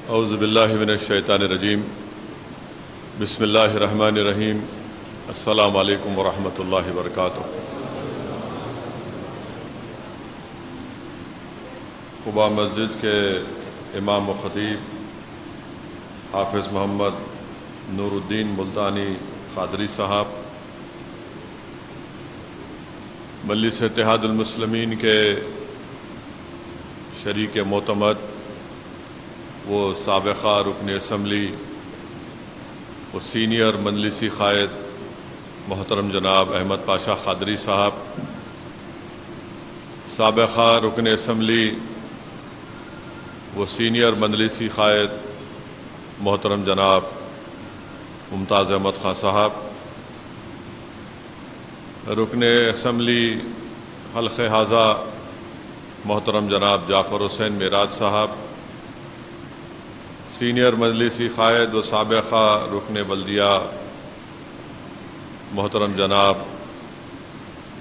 اعوذ باللہ من الشیطان الرجیم بسم اللہ الرحمن الرحیم السلام علیکم ورحمۃ اللہ وبرکاتہ۔ قباء مسجد کے امام و خطیب حافظ محمد نور الدین ملتانی قادری صاحب، مجلس اتحاد المسلمین کے شریک معتمد وہ سابقہ رکن اسمبلی و سینئر مجلسی قائد محترم جناب احمد پاشا قادری صاحب، سابقہ رکن اسمبلی و سینئر مجلسی قائد محترم جناب ممتاز احمد خان صاحب، رکن اسمبلی حلقہ حاضہ محترم جناب جعفر حسین معراج صاحب، سینئر مجلسی قائد و سابقہ رکن بلدیہ محترم جناب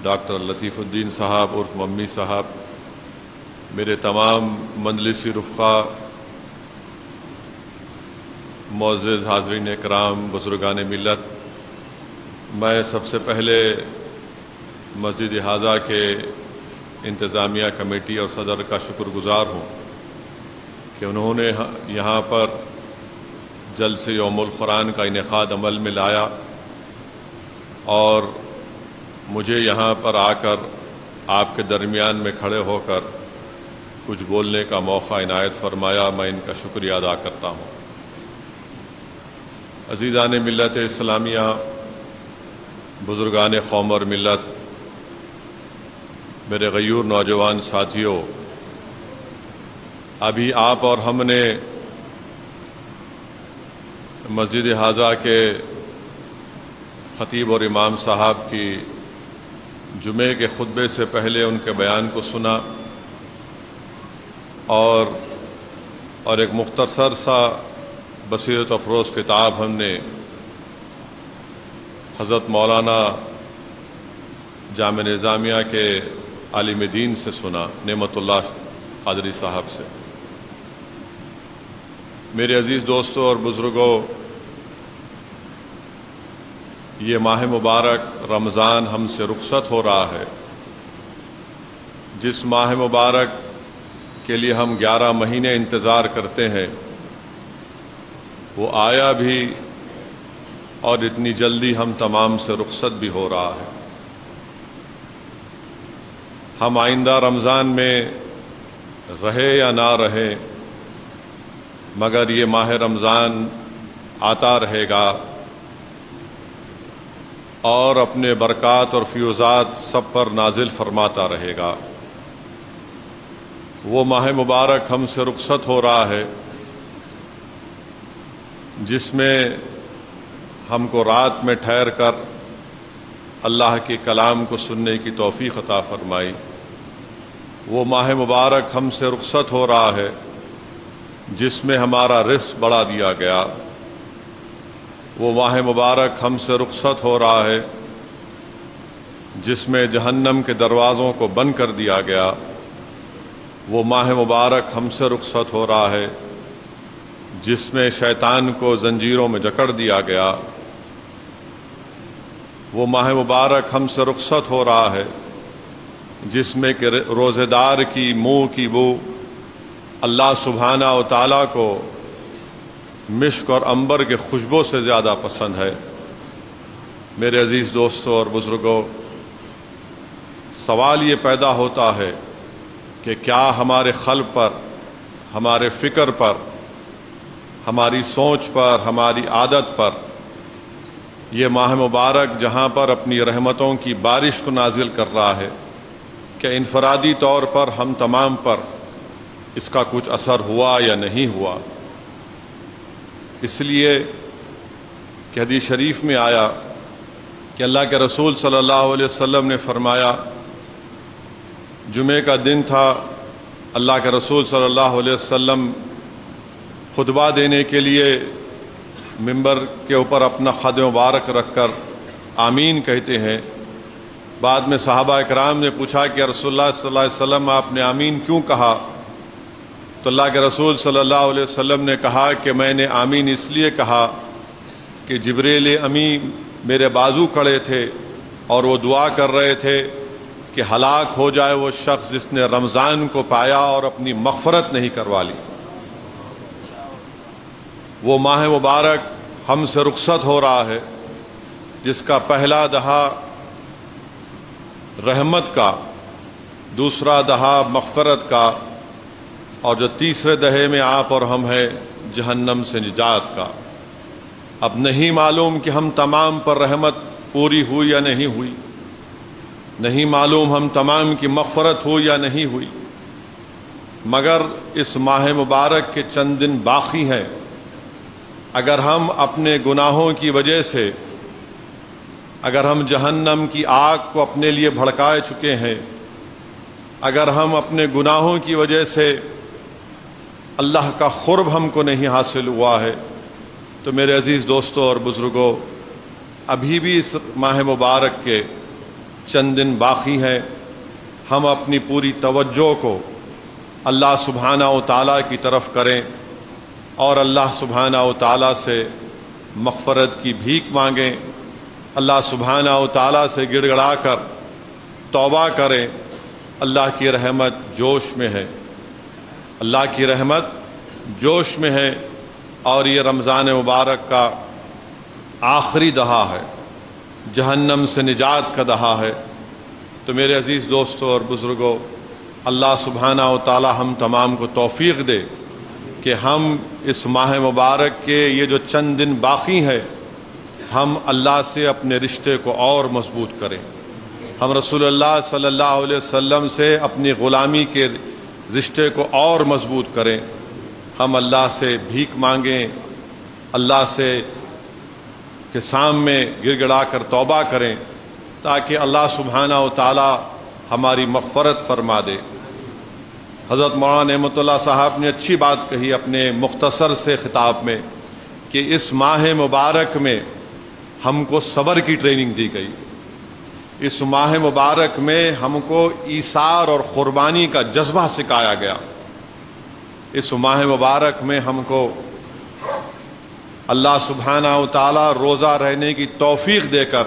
ڈاکٹر لطیف الدین صاحب عرف ممی صاحب، میرے تمام مجلسی رفقا، معزز حاضرین اکرام، بزرگان ملت، میں سب سے پہلے مسجد حاضہ کے انتظامیہ کمیٹی اور صدر کا شکر گزار ہوں کہ انہوں نے یہاں پر جلسہ یوم القرآن کا انعقاد عمل میں لایا اور مجھے یہاں پر آ کر آپ کے درمیان میں کھڑے ہو کر کچھ بولنے کا موقع عنایت فرمایا۔ میں ان کا شکریہ ادا کرتا ہوں۔ عزیزان ملت اسلامیہ، بزرگان قوم اور ملت، میرے غیور نوجوان ساتھیوں، ابھی آپ اور ہم نے مسجد حاضہ کے خطیب اور امام صاحب کی جمعے کے خطبے سے پہلے ان کے بیان کو سنا اور ایک مختصر سا بصیرت افروز خطاب ہم نے حضرت مولانا جامع نظامیہ کے عالم دین سے سنا، نعمت اللہ قادری صاحب سے۔ میرے عزیز دوستوں اور بزرگوں، یہ ماہ مبارک رمضان ہم سے رخصت ہو رہا ہے، جس ماہ مبارک کے لیے ہم 11 مہینے انتظار کرتے ہیں، وہ آیا بھی اور اتنی جلدی ہم تمام سے رخصت بھی ہو رہا ہے۔ ہم آئندہ رمضان میں رہے یا نہ رہے، مگر یہ ماہ رمضان آتا رہے گا اور اپنے برکات اور فیوزات سب پر نازل فرماتا رہے گا۔ وہ ماہ مبارک ہم سے رخصت ہو رہا ہے جس میں ہم کو رات میں ٹھہر کر اللہ کے کلام کو سننے کی توفیق عطا فرمائی۔ وہ ماہ مبارک ہم سے رخصت ہو رہا ہے جس میں ہمارا رزق بڑھا دیا گیا۔ وہ ماہ مبارک ہم سے رخصت ہو رہا ہے جس میں جہنم کے دروازوں کو بند کر دیا گیا۔ وہ ماہ مبارک ہم سے رخصت ہو رہا ہے جس میں شیطان کو زنجیروں میں جکڑ دیا گیا۔ وہ ماہ مبارک ہم سے رخصت ہو رہا ہے جس میں کہ روزہ دار کی منہ کی بو اللہ سبحانہ و تعالیٰ کو مشک اور عنبر کے خوشبو سے زیادہ پسند ہے۔ میرے عزیز دوستوں اور بزرگوں، سوال یہ پیدا ہوتا ہے کہ کیا ہمارے قلب پر، ہمارے فکر پر، ہماری سوچ پر، ہماری عادت پر یہ ماہ مبارک جہاں پر اپنی رحمتوں کی بارش کو نازل کر رہا ہے، کہ انفرادی طور پر ہم تمام پر اس کا کچھ اثر ہوا یا نہیں ہوا؟ اس لیے کہ حدیث شریف میں آیا کہ اللہ کے رسول صلی اللہ علیہ وسلم نے فرمایا، جمعے کا دن تھا، اللہ کے رسول صلی اللہ علیہ وسلم خطبہ دینے کے لیے ممبر کے اوپر اپنا خد مبارک رکھ کر آمین کہتے ہیں بعد میں صحابہ اکرام نے پوچھا کہ رسول اللہ صلی اللہ علیہ وسلم آپ نے آمین کیوں کہا؟ تو اللہ کے رسول صلی اللہ علیہ وسلم نے کہا کہ میں نے آمین اس لیے کہا کہ جبریل امین میرے بازو کھڑے تھے اور وہ دعا کر رہے تھے کہ ہلاک ہو جائے وہ شخص جس نے رمضان کو پایا اور اپنی مغفرت نہیں کروا لی۔ وہ ماہ مبارک ہم سے رخصت ہو رہا ہے جس کا پہلا دہا رحمت کا، دوسرا دہا مغفرت کا، اور جو تیسرے دہے میں آپ اور ہم ہیں جہنم سے نجات کا۔ اب نہیں معلوم کہ ہم تمام پر رحمت پوری ہوئی یا نہیں ہوئی، نہیں معلوم ہم تمام کی مغفرت ہوئی یا نہیں ہوئی، مگر اس ماہ مبارک کے چند دن باقی ہیں۔ اگر ہم اپنے گناہوں کی وجہ سے، اگر ہم جہنم کی آگ کو اپنے لیے بھڑکائے چکے ہیں، اگر ہم اپنے گناہوں کی وجہ سے اللہ کا قرب ہم کو نہیں حاصل ہوا ہے، تو میرے عزیز دوستوں اور بزرگوں، ابھی بھی اس ماہ مبارک کے چند دن باقی ہیں۔ ہم اپنی پوری توجہ کو اللہ سبحانہ و تعالیٰ کی طرف کریں اور اللہ سبحانہ و تعالیٰ سے مغفرت کی بھیک مانگیں، اللہ سبحانہ و تعالیٰ سے گڑ گڑا کر توبہ کریں۔ اللہ کی رحمت جوش میں ہے، اللہ کی رحمت جوش میں ہے، اور یہ رمضان مبارک کا آخری دہا ہے، جہنم سے نجات کا دہا ہے۔ تو میرے عزیز دوستوں اور بزرگوں، اللہ سبحانہ و تعالی ہم تمام کو توفیق دے کہ ہم اس ماہ مبارک کے یہ جو چند دن باقی ہیں، ہم اللہ سے اپنے رشتے کو اور مضبوط کریں، ہم رسول اللہ صلی اللہ علیہ وسلم سے اپنی غلامی کے رشتے کو اور مضبوط کریں، ہم اللہ سے بھیک مانگیں، اللہ سے کے سامنے گڑ گڑا کر توبہ کریں تاکہ اللہ سبحانہ و تعالی ہماری مغفرت فرما دے۔ حضرت مولانا نعمت اللہ صاحب نے اچھی بات کہی اپنے مختصر سے خطاب میں کہ اس ماہ مبارک میں ہم کو صبر کی ٹریننگ دی گئی، اس ماہ مبارک میں ہم کو ایثار اور قربانی کا جذبہ سکھایا گیا، اس ماہ مبارک میں ہم کو اللہ سبحانہ و تعالی روزہ رہنے کی توفیق دے کر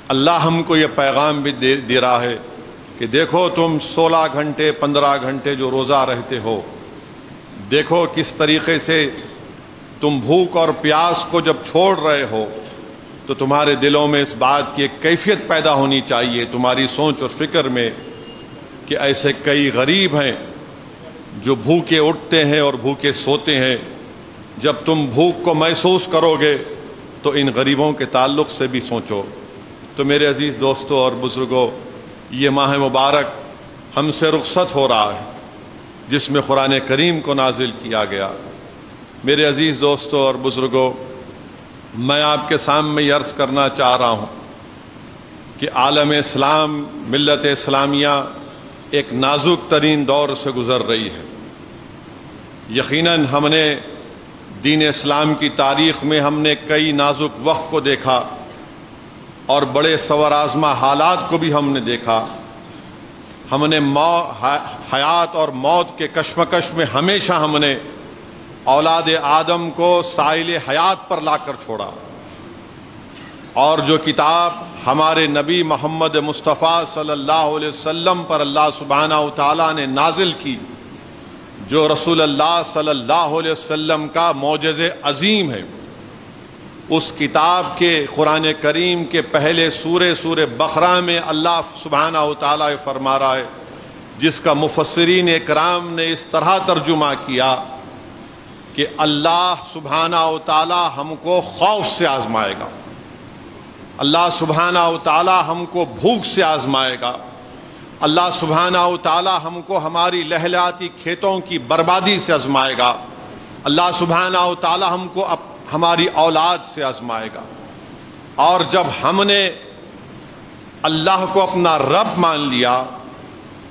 اللہ ہم کو یہ پیغام بھی دے رہا ہے کہ دیکھو تم 16 گھنٹے 15 گھنٹے جو روزہ رہتے ہو، دیکھو کس طریقے سے تم بھوک اور پیاس کو جب چھوڑ رہے ہو تو تمہارے دلوں میں اس بات کی ایک کیفیت پیدا ہونی چاہیے، تمہاری سوچ اور فکر میں، کہ ایسے کئی غریب ہیں جو بھوکے اٹھتے ہیں اور بھوکے سوتے ہیں۔ جب تم بھوک کو محسوس کرو گے تو ان غریبوں کے تعلق سے بھی سوچو۔ تو میرے عزیز دوستوں اور بزرگوں، یہ ماہ مبارک ہم سے رخصت ہو رہا ہے جس میں قرآن کریم کو نازل کیا گیا۔ میرے عزیز دوستوں اور بزرگوں، میں آپ کے سامنے یہ عرض کرنا چاہ رہا ہوں کہ عالم اسلام، ملت اسلامیہ ایک نازک ترین دور سے گزر رہی ہے۔ یقیناً ہم نے دین اسلام کی تاریخ میں ہم نے کئی نازک وقت کو دیکھا اور بڑے سور آزما حالات کو بھی ہم نے دیکھا۔ ہم نے حیات اور موت کے کشمکش میں ہمیشہ ہم نے اولاد آدم کو ساحل حیات پر لا کر چھوڑا، اور جو کتاب ہمارے نبی محمد مصطفیٰ صلی اللہ علیہ وسلم پر اللہ سبحانہ و تعالیٰ نے نازل کی، جو رسول اللہ صلی اللہ علیہ وسلم کا معجز عظیم ہے، اس کتاب کے قرآن کریم کے پہلے سورہ بقرہ میں اللہ سبحانہ و تعالیٰ فرما رہا ہے، جس کا مفسرین اکرام نے اس طرح ترجمہ کیا کہ اللہ سبحانہ و تعالیٰ ہم کو خوف سے آزمائے گا، اللہ سبحانہ و تعالیٰ ہم کو بھوک سے آزمائے گا، اللہ سبحانہ و تعالیٰ ہم کو ہماری لہلاتی کھیتوں کی بربادی سے آزمائے گا، اللہ سبحانہ و تعالیٰ ہم کو ہماری اولاد سے آزمائے گا۔ اور جب ہم نے اللہ کو اپنا رب مان لیا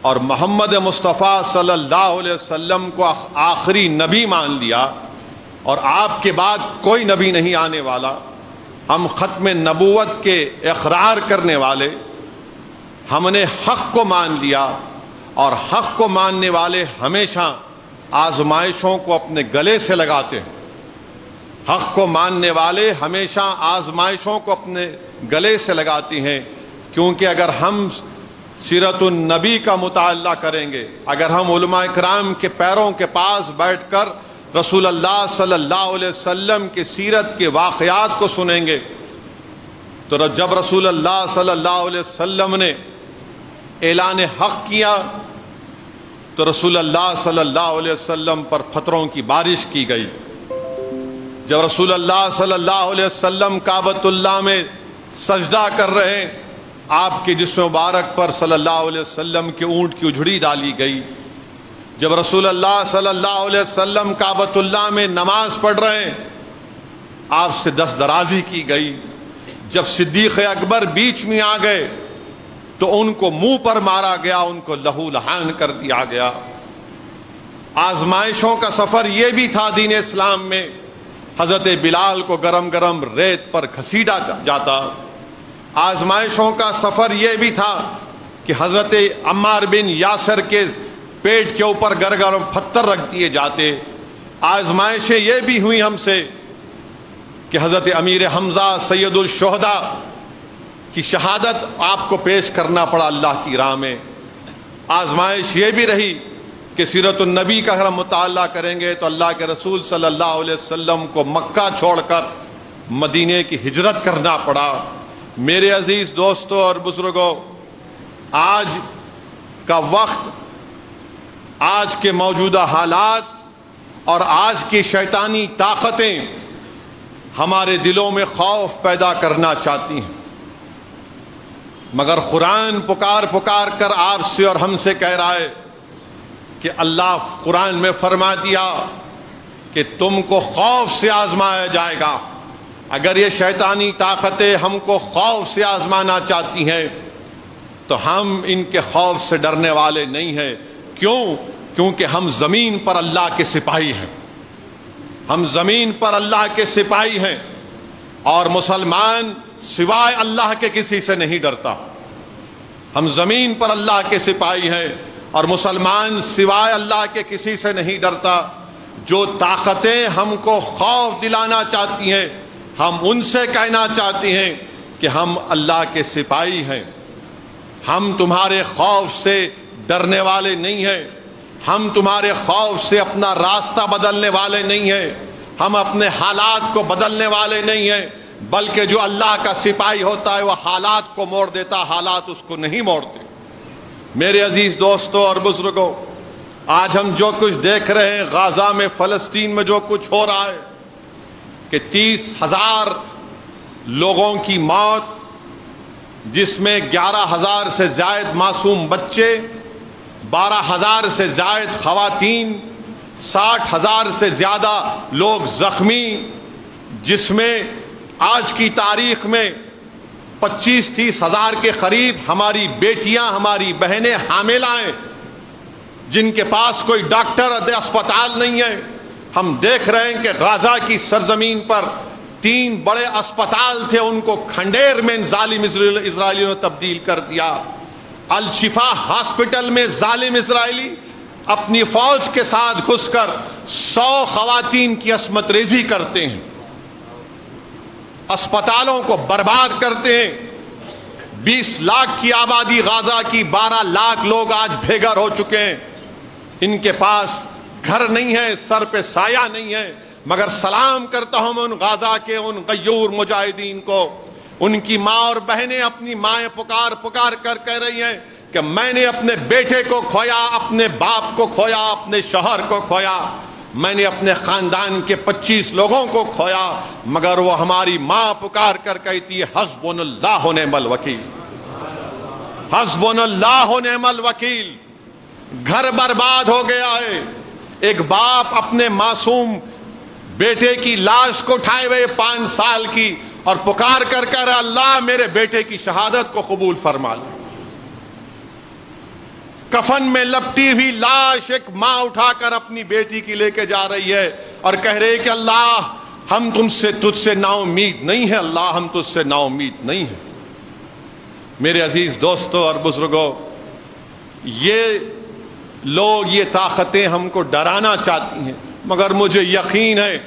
اور محمد مصطفیٰ صلی اللہ علیہ وسلم کو آخری نبی مان لیا، اور آپ کے بعد کوئی نبی نہیں آنے والا، ہم ختم نبوت کے اقرار کرنے والے، ہم نے حق کو مان لیا، اور حق کو ماننے والے ہمیشہ آزمائشوں کو اپنے گلے سے لگاتے ہیں۔ حق کو ماننے والے ہمیشہ آزمائشوں کو اپنے گلے سے لگاتی ہیں، کیونکہ اگر ہم سیرت النبی کا مطالعہ کریں گے، اگر ہم علماء کرام کے پیروں کے پاس بیٹھ کر رسول اللہ صلی اللہ علیہ وسلم کی سیرت کے واقعات کو سنیں گے، تو جب رسول اللہ صلی اللہ علیہ وسلم نے اعلان حق کیا تو رسول اللہ صلی اللہ علیہ وسلم پر پتھروں کی بارش کی گئی۔ جب رسول اللہ صلی اللہ علیہ وسلم کعبۃ اللہ میں سجدہ کر رہے ہیں، آپ کے جسم مبارک پر صلی اللہ علیہ وسلم کے اونٹ کی اجڑی ڈالی گئی۔ جب رسول اللہ صلی اللہ علیہ وسلم کعبۃ اللہ میں نماز پڑھ رہے ہیں، آپ سے دست درازی کی گئی۔ جب صدیق اکبر بیچ میں آ گئے تو ان کو منہ پر مارا گیا، ان کو لہو لہان کر دیا گیا۔ آزمائشوں کا سفر یہ بھی تھا دین اسلام میں، حضرت بلال کو گرم گرم ریت پر گھسیٹا جاتا۔ آزمائشوں کا سفر یہ بھی تھا کہ حضرت عمار بن یاسر کے پیٹ کے اوپر گرم گرم پتھر رکھ دیے جاتے۔ آزمائشیں یہ بھی ہوئی ہم سے کہ حضرت امیر حمزہ سید الشہداء کی شہادت آپ کو پیش کرنا پڑا اللہ کی راہ میں۔ آزمائش یہ بھی رہی کہ سیرت النبی کا اگر ہم مطالعہ کریں گے تو اللہ کے رسول صلی اللہ علیہ وسلم کو مکہ چھوڑ کر مدینے کی ہجرت کرنا پڑا۔ میرے عزیز دوستوں اور بزرگوں، آج کا وقت، آج کے موجودہ حالات اور آج کی شیطانی طاقتیں ہمارے دلوں میں خوف پیدا کرنا چاہتی ہیں، مگر قرآن پکار پکار کر آپ سے اور ہم سے کہہ رہا ہے کہ اللہ قرآن میں فرما دیا کہ تم کو خوف سے آزمایا جائے گا۔ اگر یہ شیطانی طاقتیں ہم کو خوف سے آزمانا چاہتی ہیں تو ہم ان کے خوف سے ڈرنے والے نہیں ہیں۔ کیوں؟ کیونکہ ہم زمین پر اللہ کے سپاہی ہیں، ہم زمین پر اللہ کے سپاہی ہیں، اور مسلمان سوائے اللہ کے کسی سے نہیں ڈرتا۔ ہم زمین پر اللہ کے سپاہی ہیں اور مسلمان سوائے اللہ کے کسی سے نہیں ڈرتا۔ جو طاقتیں ہم کو خوف دلانا چاہتی ہیں، ہم ان سے کہنا چاہتے ہیں کہ ہم اللہ کے سپاہی ہیں، ہم تمہارے خوف سے ڈرنے والے نہیں ہیں، ہم تمہارے خوف سے اپنا راستہ بدلنے والے نہیں ہیں، ہم اپنے حالات کو بدلنے والے نہیں ہیں، بلکہ جو اللہ کا سپاہی ہوتا ہے وہ حالات کو موڑ دیتا، حالات اس کو نہیں موڑتے۔ میرے عزیز دوستوں اور بزرگوں، آج ہم جو کچھ دیکھ رہے ہیں غزہ میں، فلسطین میں جو کچھ ہو رہا ہے کہ 30,000 لوگوں کی موت، جس میں 11,000 سے زائد معصوم بچے، 12,000 سے زائد خواتین، 60,000 سے زیادہ لوگ زخمی، جس میں آج کی تاریخ میں 25-30 ہزار کے قریب ہماری بیٹیاں، ہماری بہنیں حاملہ ہیں، جن کے پاس کوئی ڈاکٹر اسپتال نہیں ہے۔ ہم دیکھ رہے ہیں کہ غزہ کی سرزمین پر 3 بڑے اسپتال تھے، ان کو کھنڈیر میں ظالم اسرائیلیوں نے تبدیل کر دیا۔ الشفا ہاسپٹل میں ظالم اسرائیلی اپنی فوج کے ساتھ گھس کر 100 خواتین کی عصمت ریزی کرتے ہیں، اسپتالوں کو برباد کرتے ہیں۔ 20 لاکھ کی آبادی غزہ کی، 12 لاکھ لوگ آج بے گھر ہو چکے ہیں، ان کے پاس گھر نہیں ہے، سر پہ سایہ نہیں ہے۔ مگر سلام کرتا ہوں ان غزہ کے ان غیور مجاہدین کو، ان کی ماں اور بہنیں اپنی مائیں پکار پکار کر کہہ رہی ہیں کہ میں نے اپنے بیٹے کو کھویا، اپنے باپ کو کھویا، اپنے شوہر کو کھویا، میں نے اپنے خاندان کے 25 لوگوں کو کھویا، مگر وہ ہماری ماں پکار کر کہتی ہے حسبنا اللہ و نعم الوکیل، حسبنا اللہ و نعم الوکیل۔ گھر برباد ہو گیا ہے۔ ایک باپ اپنے معصوم بیٹے کی لاش کو اٹھائے ہوئے 5 سال کی اور پکار کر کر اللہ میرے بیٹے کی شہادت کو قبول فرما لے۔ کفن میں لپٹی ہوئی لاش ایک ماں اٹھا کر اپنی بیٹی کی لے کے جا رہی ہے اور کہہ رہے کہ اللہ ہم تجھ سے نا امید نہیں ہے، اللہ ہم تجھ سے نا امید نہیں ہے۔ میرے عزیز دوستوں اور بزرگوں، یہ لوگ، یہ طاقتیں ہم کو ڈرانا چاہتی ہیں، مگر مجھے یقین ہے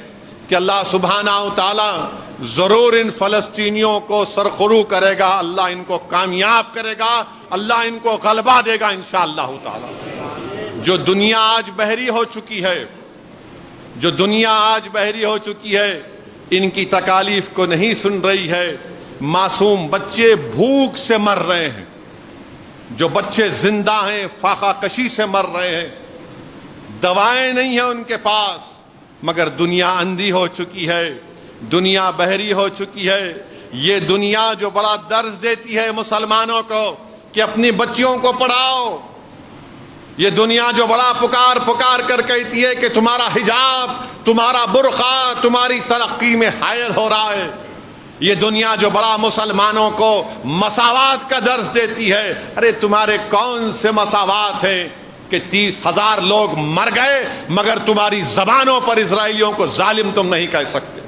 کہ اللہ سبحانہ و تعالی ضرور ان فلسطینیوں کو سرخرو کرے گا، اللہ ان کو کامیاب کرے گا، اللہ ان کو غلبہ دے گا انشاءاللہ تعالی۔ جو دنیا آج بحری ہو چکی ہے، جو دنیا آج بحری ہو چکی ہے، ان کی تکالیف کو نہیں سن رہی ہے۔ معصوم بچے بھوک سے مر رہے ہیں، جو بچے زندہ ہیں فاقہ کشی سے مر رہے ہیں، دوائیں نہیں ہیں ان کے پاس، مگر دنیا اندھی ہو چکی ہے، دنیا بحری ہو چکی ہے۔ یہ دنیا جو بڑا درس دیتی ہے مسلمانوں کو کہ اپنی بچیوں کو پڑھاؤ، یہ دنیا جو بڑا پکار کر کہتی ہے کہ تمہارا حجاب، تمہارا برقع تمہاری ترقی میں حائل ہو رہا ہے، یہ دنیا جو بڑا مسلمانوں کو مساوات کا درس دیتی ہے، ارے تمہارے کون سے مساوات ہیں کہ 30,000 لوگ مر گئے مگر تمہاری زبانوں پر اسرائیلیوں کو ظالم تم نہیں کہہ سکتے؟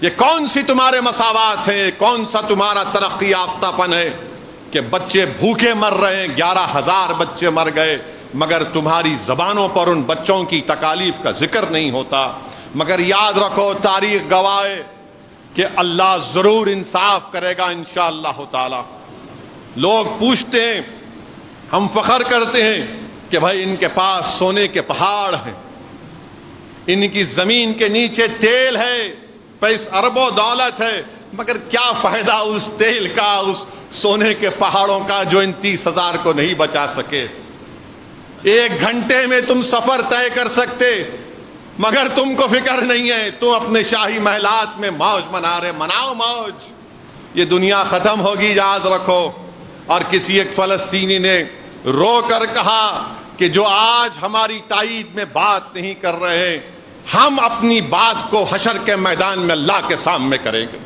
یہ کون سی تمہارے مساوات ہیں؟ کون سا تمہارا ترقی یافتہ پن ہے کہ بچے بھوکے مر رہے ہیں؟ 11,000 بچے مر گئے مگر تمہاری زبانوں پر ان بچوں کی تکالیف کا ذکر نہیں ہوتا۔ مگر یاد رکھو، تاریخ گواہ ہے کہ اللہ ضرور انصاف کرے گا انشاءاللہ تعالی۔ لوگ پوچھتے ہیں، ہم فخر کرتے ہیں کہ بھائی ان کے پاس سونے کے پہاڑ ہیں، ان کی زمین کے نیچے تیل ہے، پیسے اربوں دولت ہے، مگر کیا فائدہ اس تیل کا، اس سونے کے پہاڑوں کا جو ان 30,000 کو نہیں بچا سکے؟ 1 گھنٹے میں تم سفر طے کر سکتے، مگر تم کو فکر نہیں ہے، تم اپنے شاہی محلات میں موج منا رہے، مناؤ موج۔ یہ دنیا ختم ہوگی، یاد رکھو۔ اور کسی ایک فلسطینی نے رو کر کہا کہ جو آج ہماری تائید میں بات نہیں کر رہے ہیں، ہم اپنی بات کو حشر کے میدان میں اللہ کے سامنے کریں گے،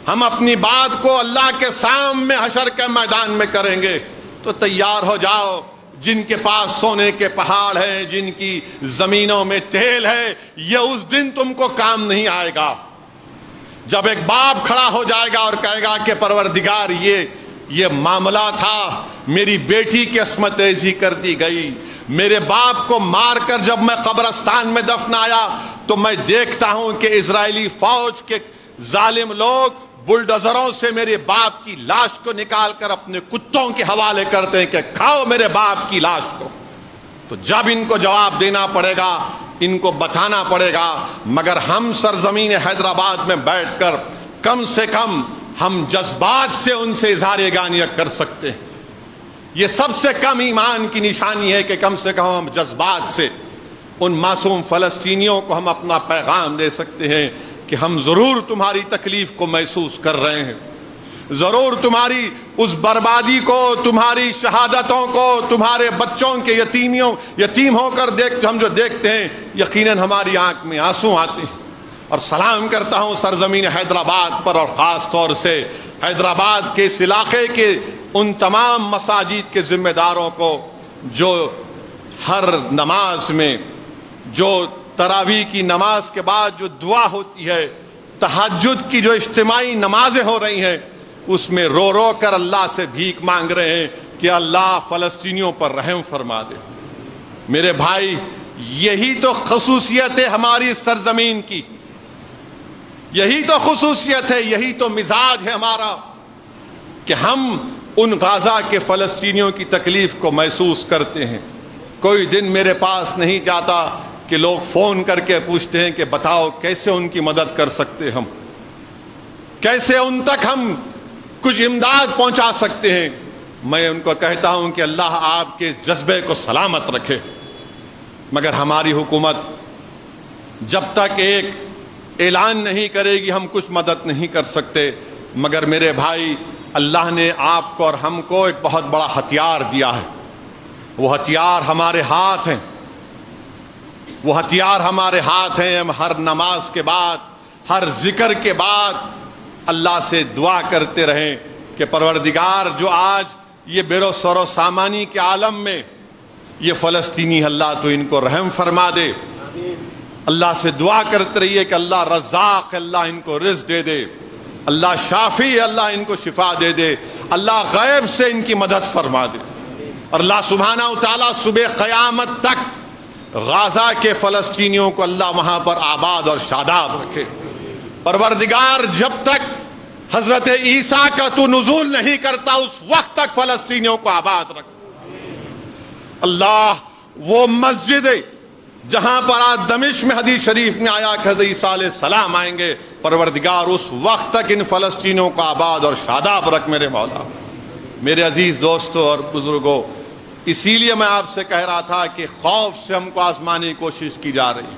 ہم اپنی بات کو اللہ کے سامنے حشر کے میدان میں کریں گے۔ تو تیار ہو جاؤ، جن کے پاس سونے کے پہاڑ ہیں، جن کی زمینوں میں تیل ہے، یہ اس دن تم کو کام نہیں آئے گا جب ایک باپ کھڑا ہو جائے گا اور کہے گا کہ پروردگار یہ معاملہ تھا، میری بیٹی کی عصمت ریزی کر دی گئی، میرے باپ کو مار کر جب میں قبرستان میں دفنایا تو میں دیکھتا ہوں کہ اسرائیلی فوج کے ظالم لوگ بلڈوزروں سے میرے باپ کی لاش کو نکال کر اپنے کتوں کے حوالے کرتے ہیں کہ کھاؤ میرے باپ کی لاش کو۔ تو جب ان کو جواب دینا پڑے گا، ان کو بتانا پڑے گا، مگر ہم سرزمین حیدرآباد میں بیٹھ کر کم سے کم ہم جذبات سے ان سے اظہار یگانیہ کر سکتے ہیں۔ یہ سب سے کم ایمان کی نشانی ہے کہ کم سے کم ہم جذبات سے ان معصوم فلسطینیوں کو ہم اپنا پیغام دے سکتے ہیں کہ ہم ضرور تمہاری تکلیف کو محسوس کر رہے ہیں، ضرور تمہاری اس بربادی کو، تمہاری شہادتوں کو، تمہارے بچوں کے یتیم ہو کر ہم جو دیکھتے ہیں، یقیناً ہماری آنکھ میں آنسو آتے ہیں۔ اور سلام کرتا ہوں سرزمین حیدرآباد پر، اور خاص طور سے حیدرآباد کے اس علاقے کے ان تمام مساجد کے ذمہ داروں کو جو ہر نماز میں، جو تراویح کی نماز کے بعد جو دعا ہوتی ہے، تہجد کی جو اجتماعی نمازیں ہو رہی ہیں، اس میں رو رو کر اللہ سے بھیک مانگ رہے ہیں کہ اللہ فلسطینیوں پر رحم فرما دے۔ میرے بھائی، یہی تو خصوصیت ہے ہماری سرزمین کی، یہی تو خصوصیت ہے، یہی تو مزاج ہے ہمارا کہ ہم ان غزہ کے فلسطینیوں کی تکلیف کو محسوس کرتے ہیں۔ کوئی دن میرے پاس نہیں جاتا کہ لوگ فون کر کے پوچھتے ہیں کہ بتاؤ کیسے ان کی مدد کر سکتے، ہم کیسے ان تک ہم کچھ امداد پہنچا سکتے ہیں۔ میں ان کو کہتا ہوں کہ اللہ آپ کے جذبے کو سلامت رکھے، مگر ہماری حکومت جب تک ایک اعلان نہیں کرے گی ہم کچھ مدد نہیں کر سکتے۔ مگر میرے بھائی، اللہ نے آپ کو اور ہم کو ایک بہت بڑا ہتھیار دیا ہے، وہ ہتھیار ہمارے ہاتھ ہیں، وہ ہتھیار ہمارے ہاتھ ہیں۔ ہم ہر نماز کے بعد، ہر ذکر کے بعد اللہ سے دعا کرتے رہیں کہ پروردگار جو آج یہ بے و سر و سامانی کے عالم میں یہ فلسطینی، اللہ تو ان کو رحم فرما دے۔ اللہ سے دعا کرتے رہیے کہ اللہ رزاق، اللہ ان کو رزق دے دے۔ اللہ شافی ہے، اللہ ان کو شفا دے دے، اللہ غیب سے ان کی مدد فرما دے، اور اللہ سبحانہ و تعالیٰ صبح قیامت تک غازہ کے فلسطینیوں کو اللہ وہاں پر آباد اور شاداب رکھے۔ پروردگار جب تک حضرت عیسیٰ کا تو نزول نہیں کرتا اس وقت تک فلسطینیوں کو آباد رکھ۔ اللہ وہ مسجد جہاں پر آج دمشق میں حدیث شریف میں آیا کہ حضرت عیسیٰ علیہ السلام آئیں گے، پروردگار اس وقت تک ان فلسطینیوں کو آباد اور شاداب رکھ میرے مولا۔ میرے عزیز دوستوں اور بزرگوں، اسی لیے میں آپ سے کہہ رہا تھا کہ خوف سے ہم کو آزمانے کی کوشش کی جا رہی ہے،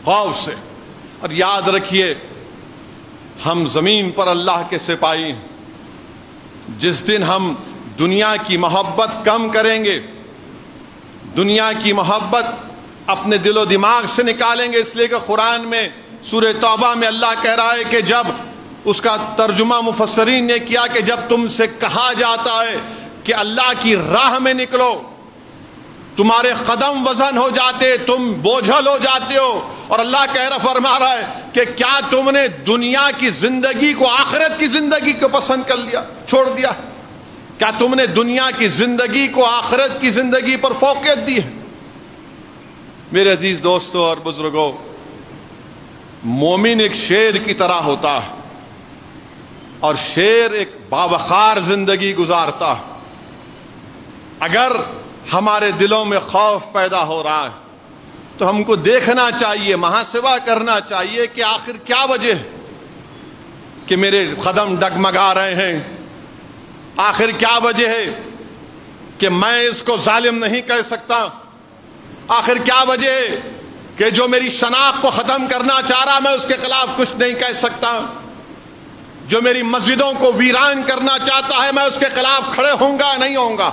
خوف سے۔ اور یاد رکھیے ہم زمین پر اللہ کے سپاہی ہیں۔ جس دن ہم دنیا کی محبت کم کریں گے، دنیا کی محبت اپنے دل و دماغ سے نکالیں گے، اس لیے کہ قرآن میں سورہ توبہ میں اللہ کہہ رہا ہے کہ جب اس کا ترجمہ مفسرین نے کیا کہ جب تم سے کہا جاتا ہے کہ اللہ کی راہ میں نکلو، تمہارے قدم وزن ہو جاتے، تم بوجھل ہو جاتے ہو، اور اللہ فرما رہا ہے کہ کیا تم نے دنیا کی زندگی کو آخرت کی زندگی کو پسند کر لیا، چھوڑ دیا؟ کیا تم نے دنیا کی زندگی کو آخرت کی زندگی پر فوقیت دی ہے؟ میرے عزیز دوستوں اور بزرگوں، مومن ایک شیر کی طرح ہوتا ہے، اور شیر ایک باوقار زندگی گزارتا ہے۔ اگر ہمارے دلوں میں خوف پیدا ہو رہا ہے تو ہم کو دیکھنا چاہیے، محاسبہ کرنا چاہیے کہ آخر کیا وجہ ہے کہ میرے قدم ڈگمگا رہے ہیں، آخر کیا وجہ ہے کہ میں اس کو ظالم نہیں کہہ سکتا، آخر کیا وجہ ہے کہ جو میری شناخت کو ختم کرنا چاہ رہا میں اس کے خلاف کچھ نہیں کہہ سکتا، جو میری مسجدوں کو ویران کرنا چاہتا ہے میں اس کے خلاف کھڑے ہوں گا نہیں ہوں گا۔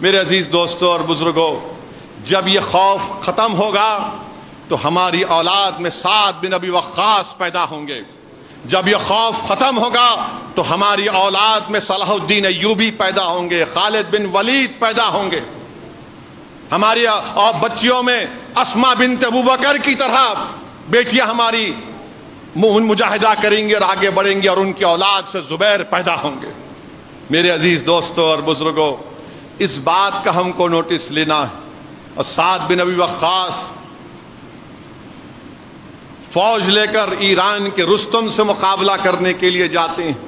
میرے عزیز دوستوں اور بزرگوں، جب یہ خوف ختم ہوگا تو ہماری اولاد میں سعد بن ابی وقاص پیدا ہوں گے، جب یہ خوف ختم ہوگا تو ہماری اولاد میں صلاح الدین ایوبی پیدا ہوں گے، خالد بن ولید پیدا ہوں گے، ہماری بچیوں میں اسما بنت ابوبکر کی طرح بیٹیاں ہماری مجاہدہ کریں گے اور آگے بڑھیں گے، اور ان کی اولاد سے زبیر پیدا ہوں گے۔ میرے عزیز دوستوں اور بزرگوں، اس بات کا ہم کو نوٹس لینا ہے۔ اور سعد بن ابی وقاص فوج لے کر ایران کے رستم سے مقابلہ کرنے کے لیے جاتے ہیں۔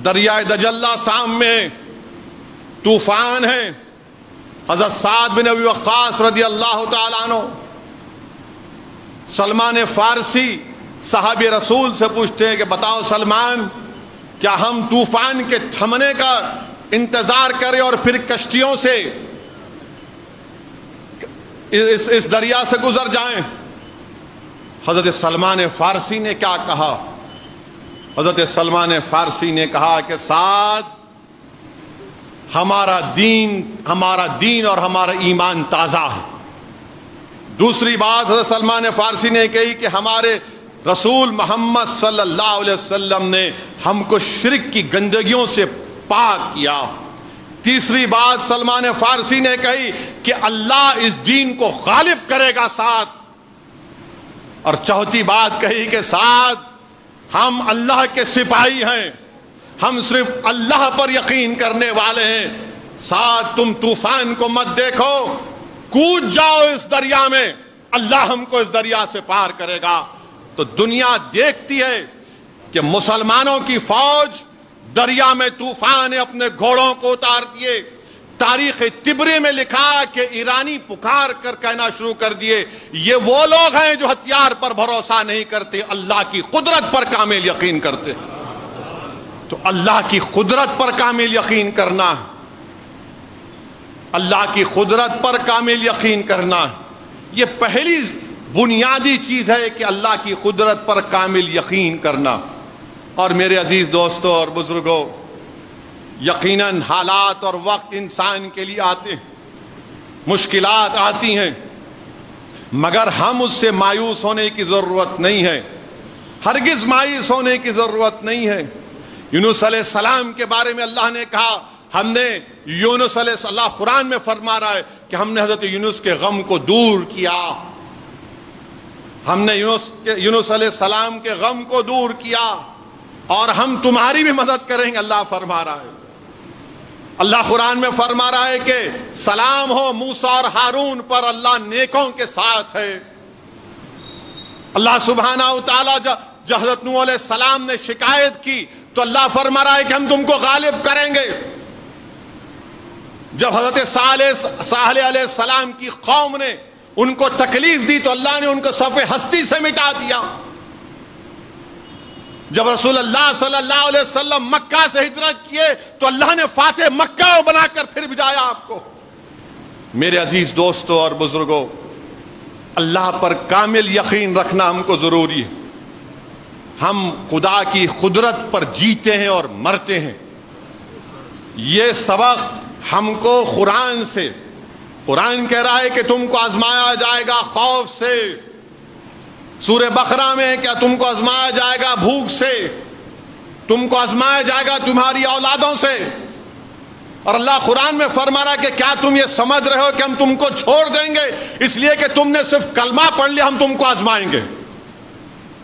دریائے دجلہ شام میں طوفان ہے، حضرت سعد بن ابی وقاص رضی اللہ تعالیٰ عنہ سلمان فارسی صحابی رسول سے پوچھتے ہیں کہ بتاؤ سلمان، کیا ہم طوفان کے تھمنے کا انتظار کریں اور پھر کشتیوں سے اس دریا سے گزر جائیں؟ حضرت سلمان فارسی نے کیا کہا؟ حضرت سلمان فارسی نے کہا کہ سعد، ہمارا دین اور ہمارا ایمان تازہ ہے۔ دوسری بات حضرت سلمان فارسی نے کہی کہ ہمارے رسول محمد صلی اللہ علیہ وسلم نے ہم کو شرک کی گندگیوں سے پاک کیا۔ تیسری بات سلمان فارسی نے کہی کہ اللہ اس دین کو غالب کرے گا سعد، اور چوتھی بات کہی کہ سعد، ہم اللہ کے سپاہی ہیں، ہم صرف اللہ پر یقین کرنے والے ہیں، سعد تم طوفان کو مت دیکھو، کود جاؤ اس دریا میں، اللہ ہم کو اس دریا سے پار کرے گا۔ تو دنیا دیکھتی ہے کہ مسلمانوں کی فوج دریا میں طوفان نے اپنے گھوڑوں کو اتار دیے۔ تاریخ تبری میں لکھا کہ ایرانی پکار کر کہنا شروع کر دیے، یہ وہ لوگ ہیں جو ہتھیار پر بھروسہ نہیں کرتے، اللہ کی قدرت پر کامل یقین کرتے۔ تو اللہ کی قدرت پر کامل یقین کرنا، اللہ کی قدرت پر کامل یقین کرنا، یہ پہلی بنیادی چیز ہے کہ اللہ کی قدرت پر کامل یقین کرنا۔ اور میرے عزیز دوستوں اور بزرگوں، یقیناً حالات اور وقت انسان کے لیے آتے ہیں، مشکلات آتی ہیں، مگر ہم اس سے مایوس ہونے کی ضرورت نہیں ہے، ہرگز مایوس ہونے کی ضرورت نہیں ہے۔ یونس علیہ السلام کے بارے میں اللہ نے کہا، ہم نے یونس علیہ السلام، قرآن میں فرما رہا ہے کہ ہم نے حضرت یونس کے غم کو دور کیا۔ ہم نے یونس علیہ السلام کے غم کو دور کیا اور ہم تمہاری بھی مدد کریں گے. اللہ فرما رہا ہے, اللہ قرآن میں فرما رہا ہے کہ سلام ہو موسیٰ اور ہارون پر, اللہ نیکوں کے ساتھ ہے. اللہ سبحانہ و تعالیٰ جب حضرت نوح علیہ السلام نے شکایت کی تو اللہ فرما رہا ہے کہ ہم تم کو غالب کریں گے. جب حضرت صالح علیہ السلام کی قوم نے ان کو تکلیف دی تو اللہ نے ان کو صف ہستی سے مٹا دیا. جب رسول اللہ صلی اللہ علیہ وسلم مکہ سے ہجرت کیے تو اللہ نے فاتح مکہ بنا کر پھر بھیجایا آپ کو. میرے عزیز دوستوں اور بزرگوں, اللہ پر کامل یقین رکھنا ہم کو ضروری ہے. ہم خدا کی قدرت پر جیتے ہیں اور مرتے ہیں. یہ سبق ہم کو قرآن سے, قرآن کہہ رہا ہے کہ تم کو آزمایا جائے گا خوف سے. سورہ بقرہ میں کیا تم کو آزمایا جائے گا بھوک سے, تم کو آزمایا جائے گا تمہاری اولادوں سے. اور اللہ قرآن میں فرما رہا ہے کہ کیا تم یہ سمجھ رہے ہو کہ ہم تم کو چھوڑ دیں گے اس لیے کہ تم نے صرف کلمہ پڑھ لیا, ہم تم کو آزمائیں گے.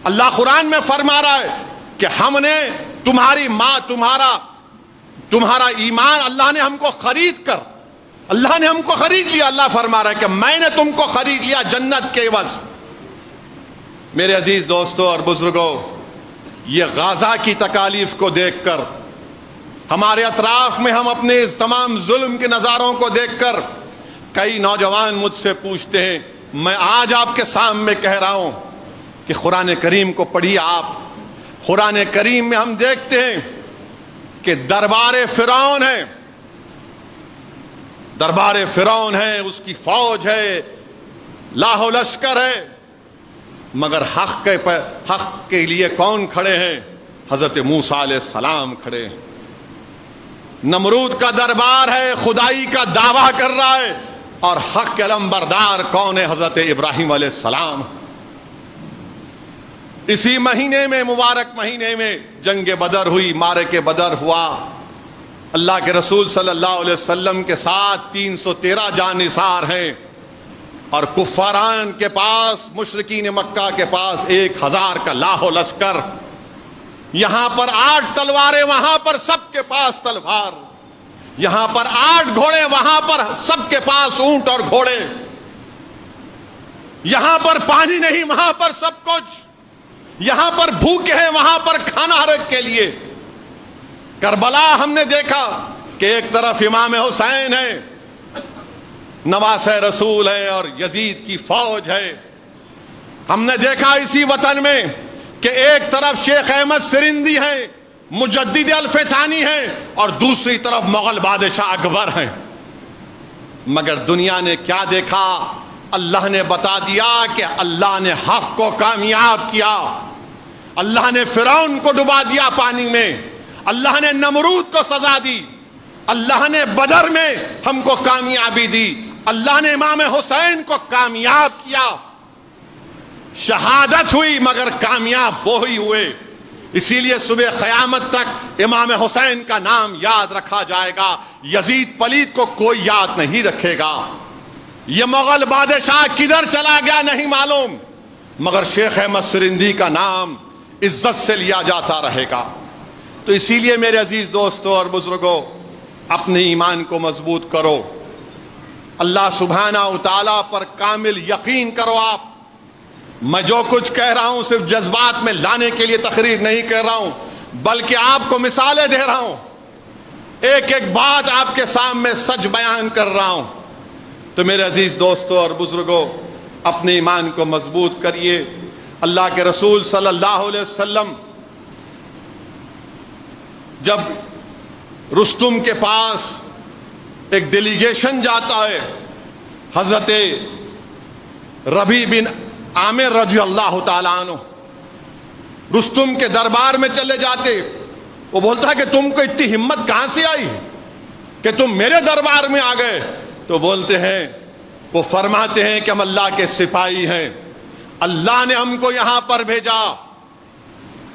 اللہ قرآن میں فرما رہا ہے کہ ہم نے تمہاری ماں, تمہارا ایمان اللہ نے ہم کو خرید کر, اللہ نے ہم کو خرید لیا. اللہ فرما رہا ہے کہ میں نے تم کو خرید لیا جنت کے عوض. میرے عزیز دوستوں اور بزرگوں, یہ غزہ کی تکالیف کو دیکھ کر, ہمارے اطراف میں ہم اپنے اس تمام ظلم کے نظاروں کو دیکھ کر کئی نوجوان مجھ سے پوچھتے ہیں. میں آج آپ کے سامنے کہہ رہا ہوں کہ قرآن کریم کو پڑھیے آپ. قرآن کریم میں ہم دیکھتے ہیں کہ دربار فرعون ہے, دربار فرعون ہے, اس کی فوج ہے, لاہو لشکر ہے, مگر حق کے لیے کون کھڑے ہیں؟ حضرت موسیٰ علیہ السلام کھڑے ہیں. نمرود کا دربار ہے, خدائی کا دعویٰ کر رہا ہے, اور حق کے علمبردار کون ہے؟ حضرت ابراہیم علیہ السلام. اسی مہینے میں, مبارک مہینے میں جنگ بدر ہوئی, معرکہ بدر ہوا. اللہ کے رسول صلی اللہ علیہ وسلم کے ساتھ 313 جانثار ہیں, اور کفاران کے پاس, مشرکین مکہ کے پاس 1000 کا لاہو لشکر. یہاں پر 8 تلواریں, وہاں پر سب کے پاس تلوار. یہاں پر 8 گھوڑے, وہاں پر سب کے پاس اونٹ اور گھوڑے. یہاں پر پانی نہیں, وہاں پر سب کچھ. یہاں پر بھوکے ہیں, وہاں پر کھانا رکھ کے لیے. کربلا ہم نے دیکھا کہ ایک طرف امام حسین ہے, نواسہ رسول ہے, اور یزید کی فوج ہے. ہم نے دیکھا اسی وطن میں کہ ایک طرف شیخ احمد سرندی ہیں, مجدد الفتانی ہیں, اور دوسری طرف مغل بادشاہ اکبر ہیں. مگر دنیا نے کیا دیکھا؟ اللہ نے بتا دیا کہ اللہ نے حق کو کامیاب کیا. اللہ نے فرعون کو ڈبا دیا پانی میں, اللہ نے نمرود کو سزا دی, اللہ نے بدر میں ہم کو کامیابی دی, اللہ نے امام حسین کو کامیاب کیا. شہادت ہوئی مگر کامیاب وہی ہوئے. اسی لیے صبح قیامت تک امام حسین کا نام یاد رکھا جائے گا. یزید پلید کو کوئی یاد نہیں رکھے گا. یہ مغل بادشاہ کدھر چلا گیا نہیں معلوم, مگر شیخ احمد سرندی کا نام عزت سے لیا جاتا رہے گا. تو اسی لیے میرے عزیز دوستوں اور بزرگوں, اپنے ایمان کو مضبوط کرو. اللہ سبحانہ و تعالیٰ پر کامل یقین کرو. آپ, میں جو کچھ کہہ رہا ہوں صرف جذبات میں لانے کے لیے تقریر نہیں کر رہا ہوں, بلکہ آپ کو مثالیں دے رہا ہوں. ایک ایک بات آپ کے سامنے سچ بیان کر رہا ہوں. تو میرے عزیز دوستوں اور بزرگوں, اپنے ایمان کو مضبوط کریے. اللہ کے رسول صلی اللہ علیہ وسلم جب رستم کے پاس ایک ڈیلیگیشن جاتا ہے, حضرت ربیع بن عامر رضی اللہ تعالیٰ عنہ رستم کے دربار میں چلے جاتے. وہ بولتا ہے کہ تم کو اتنی ہمت کہاں سے آئی کہ تم میرے دربار میں آ گئے؟ تو بولتے ہیں, وہ فرماتے ہیں کہ ہم اللہ کے سپاہی ہیں, اللہ نے ہم کو یہاں پر بھیجا,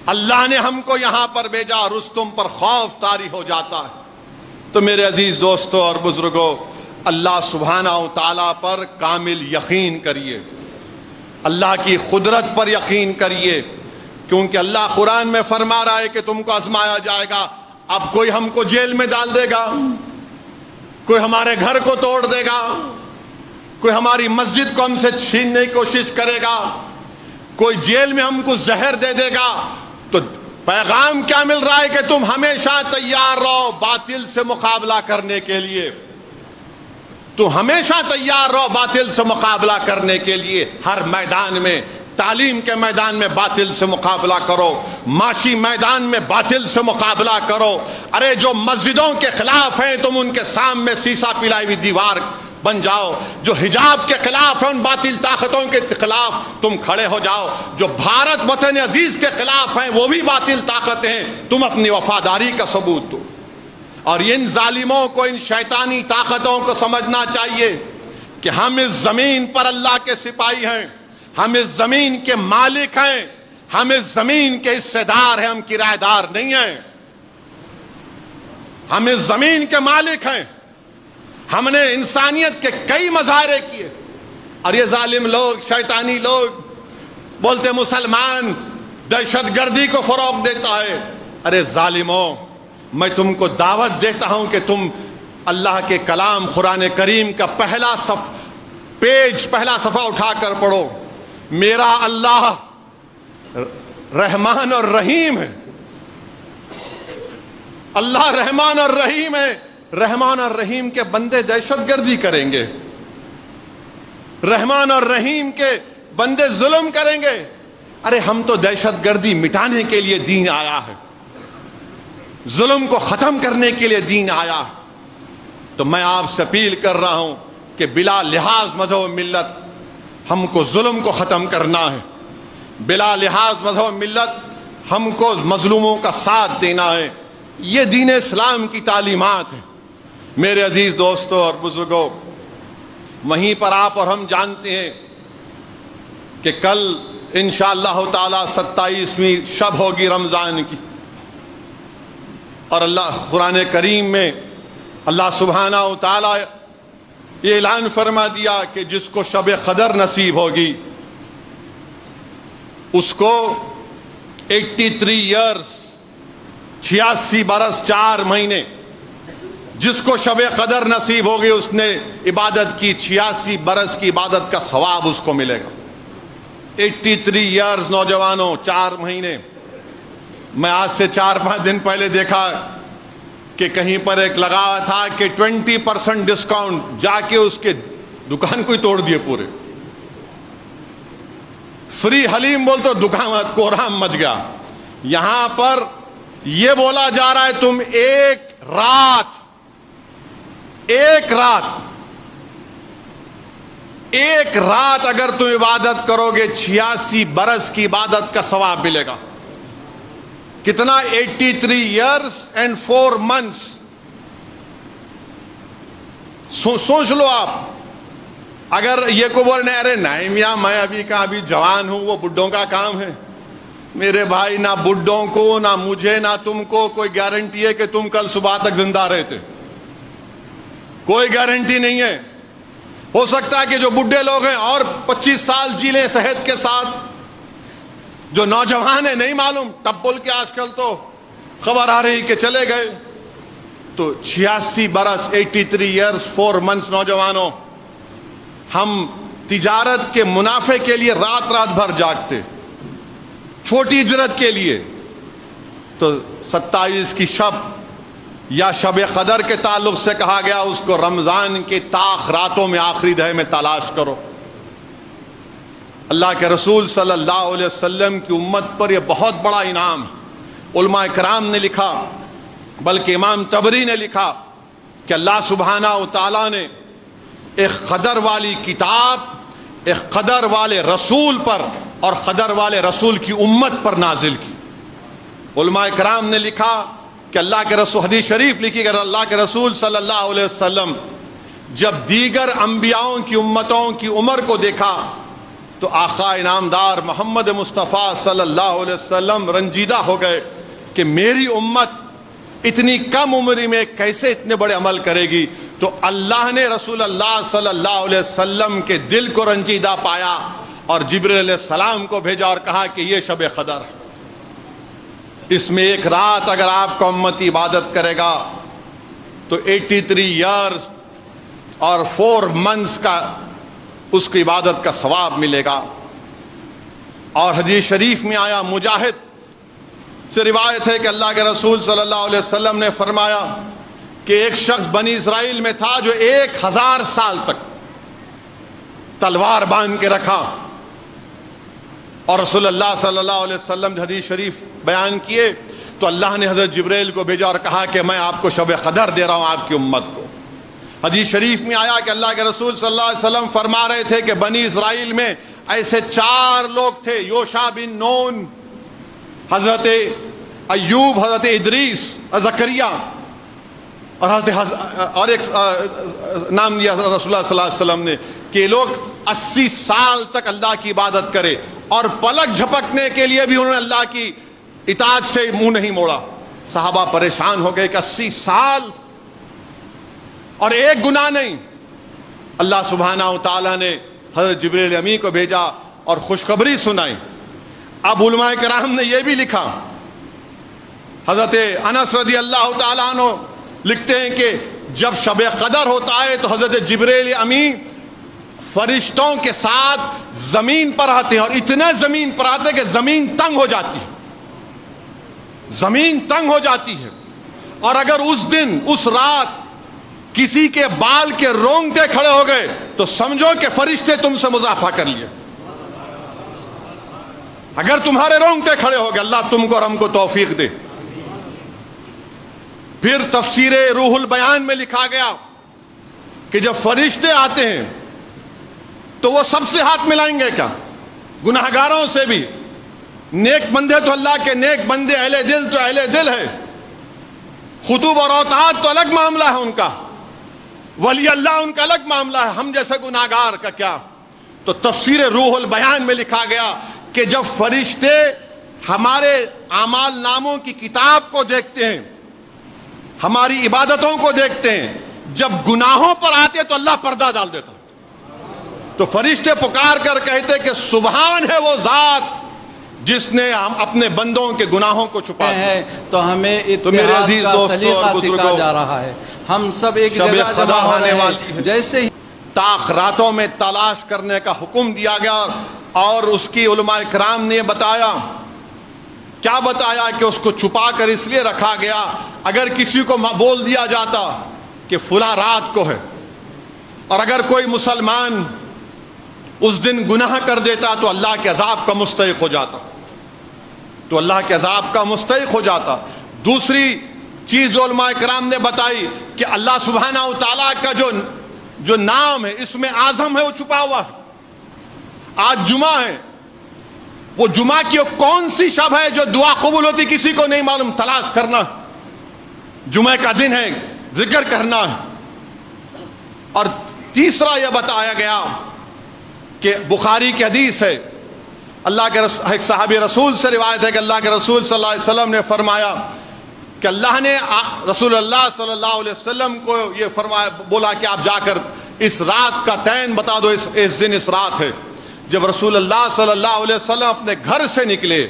اللہ نے ہم کو یہاں پر بھیجا. رستم پر خوف طاری ہو جاتا ہے. تو میرے عزیز دوستوں اور بزرگوں, اللہ سبحانہ و تعالیٰ پر کامل یقین کریے. اللہ کی قدرت پر یقین کریے، کیونکہ اللہ قرآن میں فرما رہا ہے کہ تم کو آزمایا جائے گا۔ اب کوئی ہم کو جیل میں ڈال دے گا، کوئی ہمارے گھر کو توڑ دے گا، کوئی ہماری مسجد کو ہم سے چھیننے کی کوشش کرے گا، کوئی جیل میں ہم کو زہر دے دے گا، تو پیغام کیا مل رہا ہے کہ تم ہمیشہ تیار رہو باطل سے مقابلہ کرنے کے لیے۔ تو ہمیشہ تیار رہو باطل سے مقابلہ کرنے کے لیے، ہر میدان میں، تعلیم کے میدان میں باطل سے مقابلہ کرو، معاشی میدان میں باطل سے مقابلہ کرو۔ ارے جو مسجدوں کے خلاف ہیں تم ان کے سامنے سیسا پلائی ہوئی دیوار بن جاؤ، جو حجاب کے خلاف ہیں ان باطل طاقتوں کے خلاف تم کھڑے ہو جاؤ، جو بھارت وطن عزیز کے خلاف ہیں وہ بھی باطل طاقتیں ہیں، تم اپنی وفاداری کا ثبوت دو۔ اور ان ظالموں کو، ان شیطانی طاقتوں کو سمجھنا چاہیے کہ ہم اس زمین پر اللہ کے سپاہی ہیں، ہم اس زمین کے مالک ہیں، ہم اس زمین کے حصے دار ہیں، ہم کرایہ دار نہیں ہیں۔ ہم اس زمین کے مالک ہیں۔ ہم نے انسانیت کے کئی مظاہرے کیے، اور یہ ظالم لوگ، شیطانی لوگ بولتے مسلمان دہشت گردی کو فروغ دیتا ہے۔ ارے ظالموں، میں تم کو دعوت دیتا ہوں کہ تم اللہ کے کلام قرآن کریم کا پہلا صفحہ اٹھا کر پڑھو۔ میرا اللہ رحمان اور رحیم ہے، اللہ رحمان اور رحیم ہے۔ رحمان اور رحیم کے بندے دہشت گردی کریں گے، رحمان اور رحیم کے بندے ظلم کریں گے۔ ارے ہم تو دہشت گردی مٹانے کے لیے دین آیا ہے، ظلم کو ختم کرنے کے لیے دین آیا۔ تو میں آپ سے اپیل کر رہا ہوں کہ بلا لحاظ مذہب و ملت ہم کو ظلم کو ختم کرنا ہے، بلا لحاظ مذہب و ملت ہم کو مظلوموں کا ساتھ دینا ہے۔ یہ دین اسلام کی تعلیمات ہیں۔ میرے عزیز دوستوں اور بزرگوں، وہیں پر آپ اور ہم جانتے ہیں کہ کل انشاءاللہ تعالی 27ویں شب ہوگی رمضان کی، اور اللہ قرآن کریم میں اللہ سبحانہ و تعالی یہ اعلان فرما دیا کہ جس کو شب قدر نصیب ہوگی اس کو 83 ایئرز 86 برس 4 مہینے، جس کو شب قدر نصیب ہوگی اس نے عبادت کی 86 برس کی عبادت کا ثواب اس کو ملے گا۔ 83 ایئرز نوجوانوں، 4 مہینے۔ میں آج سے 4-5 دن پہلے دیکھا کہ کہیں پر ایک لگا ہوا تھا کہ 20% ڈسکاؤنٹ، جا کے اس کے دکان کو ہی توڑ دیے پورے۔ فری حلیم بول تو دکان کوہرام مچ گیا۔ یہاں پر یہ بولا جا رہا ہے تم ایک رات اگر تم عبادت کرو گے 86 برس کی عبادت کا ثواب ملے گا۔ کتنا؟ 83 ایئرز اینڈ 4 منتھس۔ سوچ لو آپ، اگر یہ کو بولنے ارے نہیں میاں میں ابھی جوان ہوں، وہ بڈھوں کا کام ہے۔ میرے بھائی، نہ بڈھوں کو، نہ مجھے، نہ تم کو کوئی گارنٹی ہے کہ تم کل صبح تک زندہ رہتے، کوئی گارنٹی نہیں ہے۔ ہو سکتا ہے کہ جو بڈھے لوگ ہیں اور 25 سال جی لیں صحت کے ساتھ، جو نوجوان ہیں نہیں معلوم، تب بول کے آج کل تو خبر آ رہی کہ چلے گئے۔ تو 86 برس 83 ایئرز 4 منتھس نوجوانوں، ہم تجارت کے منافع کے لیے رات بھر جاگتے، چھوٹی اجرت کے لیے۔ تو 27 کی شب یا شب قدر کے تعلق سے کہا گیا اس کو رمضان کے تاخ راتوں میں، آخری دہے میں تلاش کرو۔ اللہ کے رسول صلی اللہ علیہ وسلم کی امت پر یہ بہت بڑا انعام ہے۔ علماء کرام نے لکھا، بلکہ امام طبری نے لکھا کہ اللہ سبحانہ و تعالیٰ نے ایک قدر والی کتاب ایک قدر والے رسول پر اور قدر والے رسول کی امت پر نازل کی۔ علماء کرام نے لکھا کہ اللہ کے رسول، حدیث شریف لکھی کہ اللہ کے رسول صلی اللہ علیہ وسلم جب دیگر انبیاؤں کی امتوں کی عمر کو دیکھا تو آقا انعامدار محمد مصطفیٰ صلی اللہ علیہ وسلم رنجیدہ ہو گئے کہ میری امت اتنی کم عمری میں کیسے اتنے بڑے عمل کرے گی۔ تو اللہ نے رسول اللہ صلی اللہ علیہ وسلم کے دل کو رنجیدہ پایا اور جبریل علیہ السلام کو بھیجا اور کہا کہ یہ شب قدر ہے، اس میں ایک رات اگر آپ کا امتی عبادت کرے گا تو 83 ایئرز اور 4 منتھس کا اس کی عبادت کا ثواب ملے گا۔ اور حدیث شریف میں آیا، مجاہد سے روایت ہے کہ اللہ کے رسول صلی اللہ علیہ وسلم نے فرمایا کہ ایک شخص بنی اسرائیل میں تھا جو 1000 سال تک تلوار باندھ کے رکھا، اور رسول اللہ صلی اللہ علیہ وسلم نے حدیث شریف بیان کیے تو اللہ نے حضرت جبریل کو بھیجا اور کہا کہ میں آپ کو شب قدر دے رہا ہوں آپ کی امت کو۔ حدیث شریف میں آیا کہ اللہ کے رسول صلی اللہ علیہ وسلم فرما رہے تھے کہ بنی اسرائیل میں ایسے 4 لوگ تھے، یوشع بن نون، حضرت ایوب، حضرت ادریس، زکریا، اور ایک نام دیا رسول اللہ صلی اللہ علیہ وسلم نے کہ یہ لوگ 80 سال تک اللہ کی عبادت کرے، اور پلک جھپکنے کے لیے بھی انہوں نے اللہ کی اطاعت سے منہ نہیں موڑا۔ صحابہ پریشان ہو گئے کہ 80 سال اور ایک گناہ نہیں۔ اللہ سبحانہ و تعالیٰ نے حضرت جبریل امی کو بھیجا اور خوشخبری سنائی۔ اب علماء کرام نے یہ بھی لکھا، حضرت انس رضی اللہ تعالیٰ عنہ لکھتے ہیں کہ جب شب قدر ہوتا ہے تو حضرت جبریل امی فرشتوں کے ساتھ زمین پر آتے ہیں، اور اتنے زمین پر آتے کہ زمین تنگ ہو جاتی ہے، زمین تنگ ہو جاتی ہے۔ اور اگر اس دن اس رات کسی کے بال کے رونگٹے کھڑے ہو گئے تو سمجھو کہ فرشتے تم سے مضافہ کر لیے۔ اگر تمہارے رونگٹے کھڑے ہو گئے، اللہ تم کو اور ہم کو توفیق دے۔ پھر تفسیر روح البیان میں لکھا گیا کہ جب فرشتے آتے ہیں تو وہ سب سے ہاتھ ملائیں گے کیا؟ گناہگاروں سے بھی۔ نیک بندے تو اللہ کے نیک بندے، اہل دل تو اہل دل ہے، خطوب اور اوتاد تو الگ معاملہ ہے ان کا، ولی اللہ ان کا الگ معاملہ ہے، ہم جیسے گناہگار کا کیا؟ تو تفسیر روح البیان میں لکھا گیا کہ جب فرشتے ہمارے اعمال ناموں کی کتاب کو دیکھتے ہیں، ہماری عبادتوں کو دیکھتے ہیں، جب گناہوں پر آتے تو اللہ پردہ ڈال دیتا، تو فرشتے پکار کر کہتے کہ سبحان ہے وہ ذات جس نے ہم اپنے بندوں کے گناہوں کو چھپا ہے۔ تو ہمیں تو میرے اتحاد عزیز کا دوستوں سلیقہ اور سکھا بزرگوں، جا رہا ہے، ہم سب ایک شب جگہ قدر جمع ہو آنے رہے والی ہیں۔ ہے، جیسے ہی تاخراتوں میں تلاش کرنے کا حکم دیا گیا، اور اس کی علماء کرام نے بتایا، کیا بتایا کہ اس کو چھپا کر اس لیے رکھا گیا اگر کسی کو بول دیا جاتا کہ فلاں رات کو ہے، اور اگر کوئی مسلمان اس دن گناہ کر دیتا تو اللہ کے عذاب کا مستحق ہو جاتا، تو اللہ کے عذاب کا مستحق ہو جاتا۔ دوسری چیز جو علماء کرام نے بتائی کہ اللہ سبحانہ و تعالیٰ کا جو نام ہے، اس میں اعظم ہے، وہ چھپا ہوا ہے۔ آج جمعہ ہے، وہ جمعہ کی کون سی شب ہے جو دعا قبول ہوتی کسی کو نہیں معلوم، تلاش کرنا، جمعہ کا دن ہے، ذکر کرنا ہے۔ اور تیسرا یہ بتایا گیا کہ بخاری کی حدیث ہے، اللہ کے ایک صحابی رسول سے روایت ہے کہ اللہ کے رسول صلی اللہ علیہ وسلم نے فرمایا کہ اللہ نے رسول اللہ صلی اللہ علیہ وسلم کو یہ فرمایا، بولا کہ آپ جا کر اس رات کا تعین بتا دو، اس دن اس رات ہے۔ جب رسول اللہ صلی اللہ علیہ وسلم اپنے گھر سے نکلے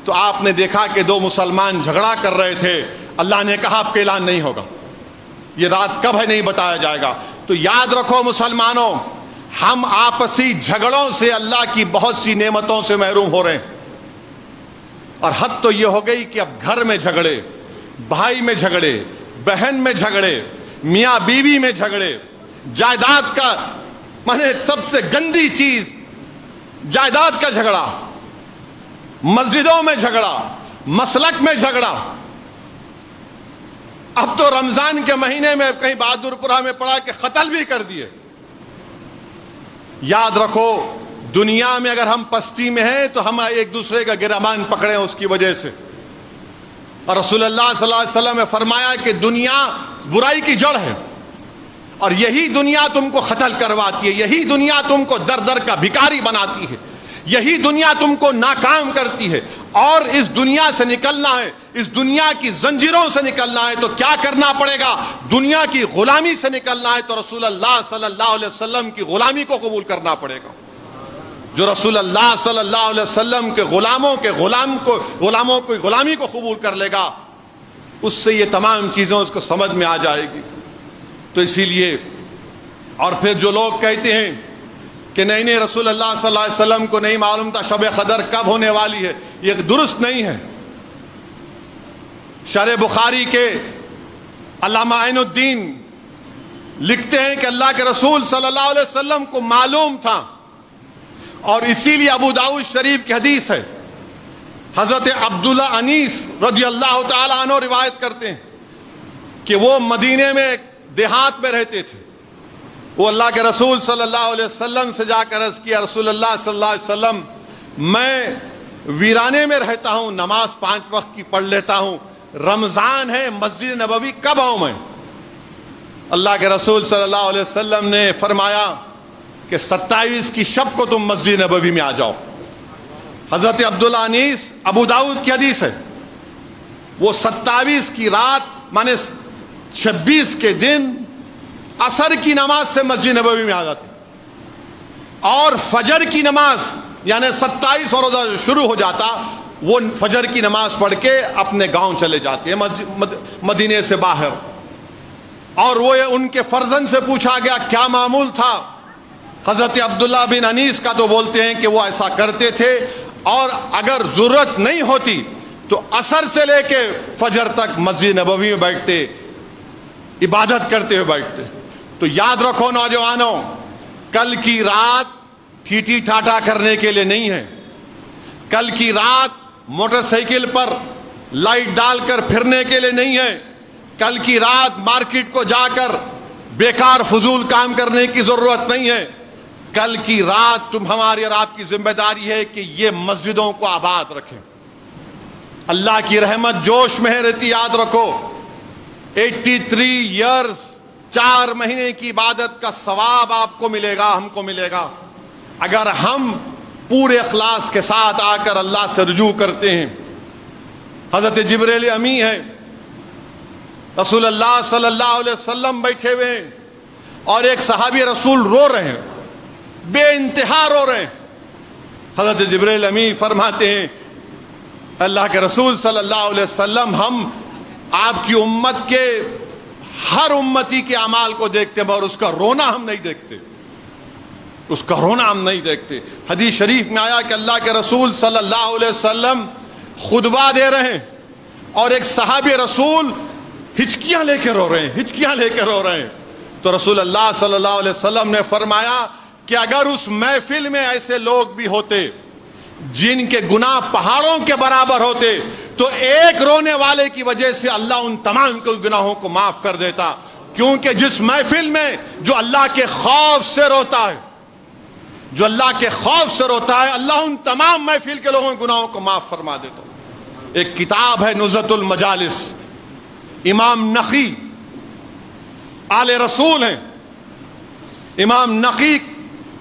تو آپ نے دیکھا کہ 2 مسلمان جھگڑا کر رہے تھے۔ اللہ نے کہا آپ کا اعلان نہیں ہوگا، یہ رات کب ہے نہیں بتایا جائے گا۔ تو یاد رکھو مسلمانوں، ہم آپسی جھگڑوں سے اللہ کی بہت سی نعمتوں سے محروم ہو رہے ہیں، اور حد تو یہ ہو گئی کہ اب گھر میں جھگڑے، بھائی میں جھگڑے، بہن میں جھگڑے، میاں بیوی میں جھگڑے، جائیداد کا سب سے گندی چیز جائیداد کا جھگڑا، مسجدوں میں جھگڑا، مسلک میں جھگڑا۔ اب تو رمضان کے مہینے میں کہیں بہادرپورہ میں پڑا کہ قتل بھی کر دیے۔ یاد رکھو، دنیا میں اگر ہم پستی میں ہیں تو ہم ایک دوسرے کا گرمان پکڑے اس کی وجہ سے، اور رسول اللہ صلی اللہ علیہ وسلم نے فرمایا کہ دنیا برائی کی جڑ ہے، اور یہی دنیا تم کو قتل کرواتی ہے، یہی دنیا تم کو در در کا بھکاری بناتی ہے، یہی دنیا تم کو ناکام کرتی ہے۔ اور اس دنیا سے نکلنا ہے، اس دنیا کی زنجیروں سے نکلنا ہے تو کیا کرنا پڑے گا؟ دنیا کی غلامی سے نکلنا ہے تو رسول اللہ صلی اللہ علیہ وسلم کی غلامی کو قبول کرنا پڑے گا۔ جو رسول اللہ صلی اللہ علیہ وسلم کے غلاموں کو غلامی کو قبول کر لے گا، اس سے یہ تمام چیزیں اس کو سمجھ میں آ جائے گی۔ تو اسی لیے، اور پھر جو لوگ کہتے ہیں کہ نہیں رسول اللہ صلی اللہ علیہ وسلم کو نہیں معلوم تھا شب قدر کب ہونے والی ہے، یہ درست نہیں ہے۔ شرح بخاری کے علامہ عین الدین لکھتے ہیں کہ اللہ کے رسول صلی اللہ علیہ وسلم کو معلوم تھا، اور اسی لیے ابو داؤد شریف کی حدیث ہے، حضرت عبداللہ انیس رضی اللہ تعالی عنہ روایت کرتے ہیں کہ وہ مدینے میں ایک دیہات میں رہتے تھے۔ وہ اللہ کے رسول صلی اللہ علیہ وسلم سے جا کر عرض کیا، رسول اللہ صلی اللہ علیہ وسلم، میں ویرانے میں رہتا ہوں، نماز 5 وقت کی پڑھ لیتا ہوں، رمضان ہے، مسجد نبوی کب آؤں میں؟ اللہ کے رسول صلی اللہ علیہ وسلم نے فرمایا کہ 27 کی شب کو تم مسجد نبوی میں آ جاؤ۔ حضرت عبداللہ انیس، ابو داؤد کی حدیث ہے، وہ 27 کی رات مانے 26 کے دن عصر کی نماز سے مسجد نبوی میں آ جاتے، اور فجر کی نماز یعنی 27 اور روزہ شروع ہو جاتا، وہ فجر کی نماز پڑھ کے اپنے گاؤں چلے جاتے ہیں مدینے سے باہر۔ اور وہ ان کے فرزند سے پوچھا گیا کیا معمول تھا؟ حضرت عبداللہ بن انیس کا تو بولتے ہیں کہ وہ ایسا کرتے تھے، اور اگر ضرورت نہیں ہوتی تو عصر سے لے کے فجر تک مسجد نبوی میں بیٹھتے، عبادت کرتے ہوئے بیٹھتے۔ تو یاد رکھو نوجوانوں، کل کی رات ٹھیٹھی ٹھاٹا کرنے کے لیے نہیں ہے، کل کی رات موٹر سائیکل پر لائٹ ڈال کر پھرنے کے لیے نہیں ہے، کل کی رات مارکیٹ کو جا کر بیکار فضول کام کرنے کی ضرورت نہیں ہے۔ کل کی رات ہماری اور آپ کی ذمہ داری ہے کہ یہ مسجدوں کو آباد رکھیں۔ اللہ کی رحمت جوش میں رہتی، یاد رکھو 83 ایئرز 4 مہینے کی عبادت کا ثواب آپ کو ملے گا، ہم کو ملے گا، اگر ہم پورے اخلاص کے ساتھ آ کر اللہ سے رجوع کرتے ہیں۔ حضرت جبریل امی ہے، رسول اللہ صلی اللہ علیہ وسلم بیٹھے ہوئے ہیں، اور ایک صحابی رسول رو رہے ہیں، بے انتہا رو رہے ہیں۔ حضرت جبریل امی فرماتے ہیں اللہ کے رسول صلی اللہ علیہ وسلم، ہم آپ کی امت کے ہر امتی کے اعمال کو دیکھتے ہیں، اور اس کا رونا ہم نہیں دیکھتے، اس کا رونا ہم نہیں دیکھتے۔ حدیث شریف میں آیا کہ اللہ کے رسول صلی اللہ علیہ وسلم خطبہ دے رہے ہیں، اور ایک صحابی رسول ہچکیاں لے کے رو رہے ہیں، ہچکیاں لے کے رو رہے ہیں۔ تو رسول اللہ صلی اللہ علیہ وسلم نے فرمایا کہ اگر اس محفل میں ایسے لوگ بھی ہوتے جن کے گناہ پہاڑوں کے برابر ہوتے، تو ایک رونے والے کی وجہ سے اللہ ان تمام کے گناہوں کو معاف کر دیتا، کیونکہ جس محفل میں جو اللہ کے خوف سے روتا ہے، جو اللہ کے خوف سے روتا ہے، اللہ ان تمام محفل کے لوگوں کے گناہوں کو معاف فرما دیتا۔ ایک کتاب ہے نزہۃ المجالس، امام نقی آل رسول ہیں، امام نقی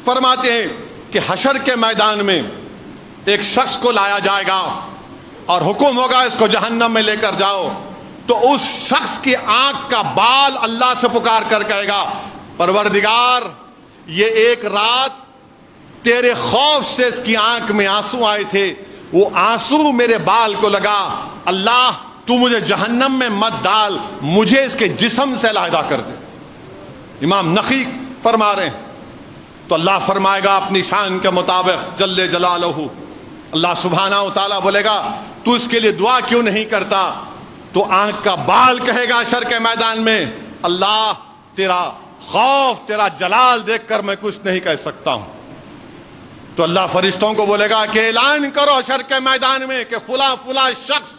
فرماتے ہیں کہ حشر کے میدان میں ایک شخص کو لایا جائے گا اور حکم ہوگا اس کو جہنم میں لے کر جاؤ، تو اس شخص کی آنکھ کا بال اللہ سے پکار کر کہے گا پروردگار، یہ ایک رات تیرے خوف سے اس کی آنکھ میں آنسو آئے تھے، وہ آنسو میرے بال کو لگا، اللہ تو مجھے جہنم میں مت ڈال، مجھے اس کے جسم سے علیحدہ کر دے۔ امام نقی فرما رہے ہیں۔ تو اللہ فرمائے گا اپنی شان کے مطابق جل جلالہ، اللہ سبحانہ و تعالیٰ بولے گا تو اس کے لیے دعا کیوں نہیں کرتا؟ تو آنکھ کا بال کہے گا حشر کے میدان میں اللہ تیرا خوف، تیرا جلال دیکھ کر میں کچھ نہیں کہہ سکتا ہوں۔ تو اللہ فرشتوں کو بولے گا کہ اعلان کرو حشر کے میدان میں کہ فلاں فلاں شخص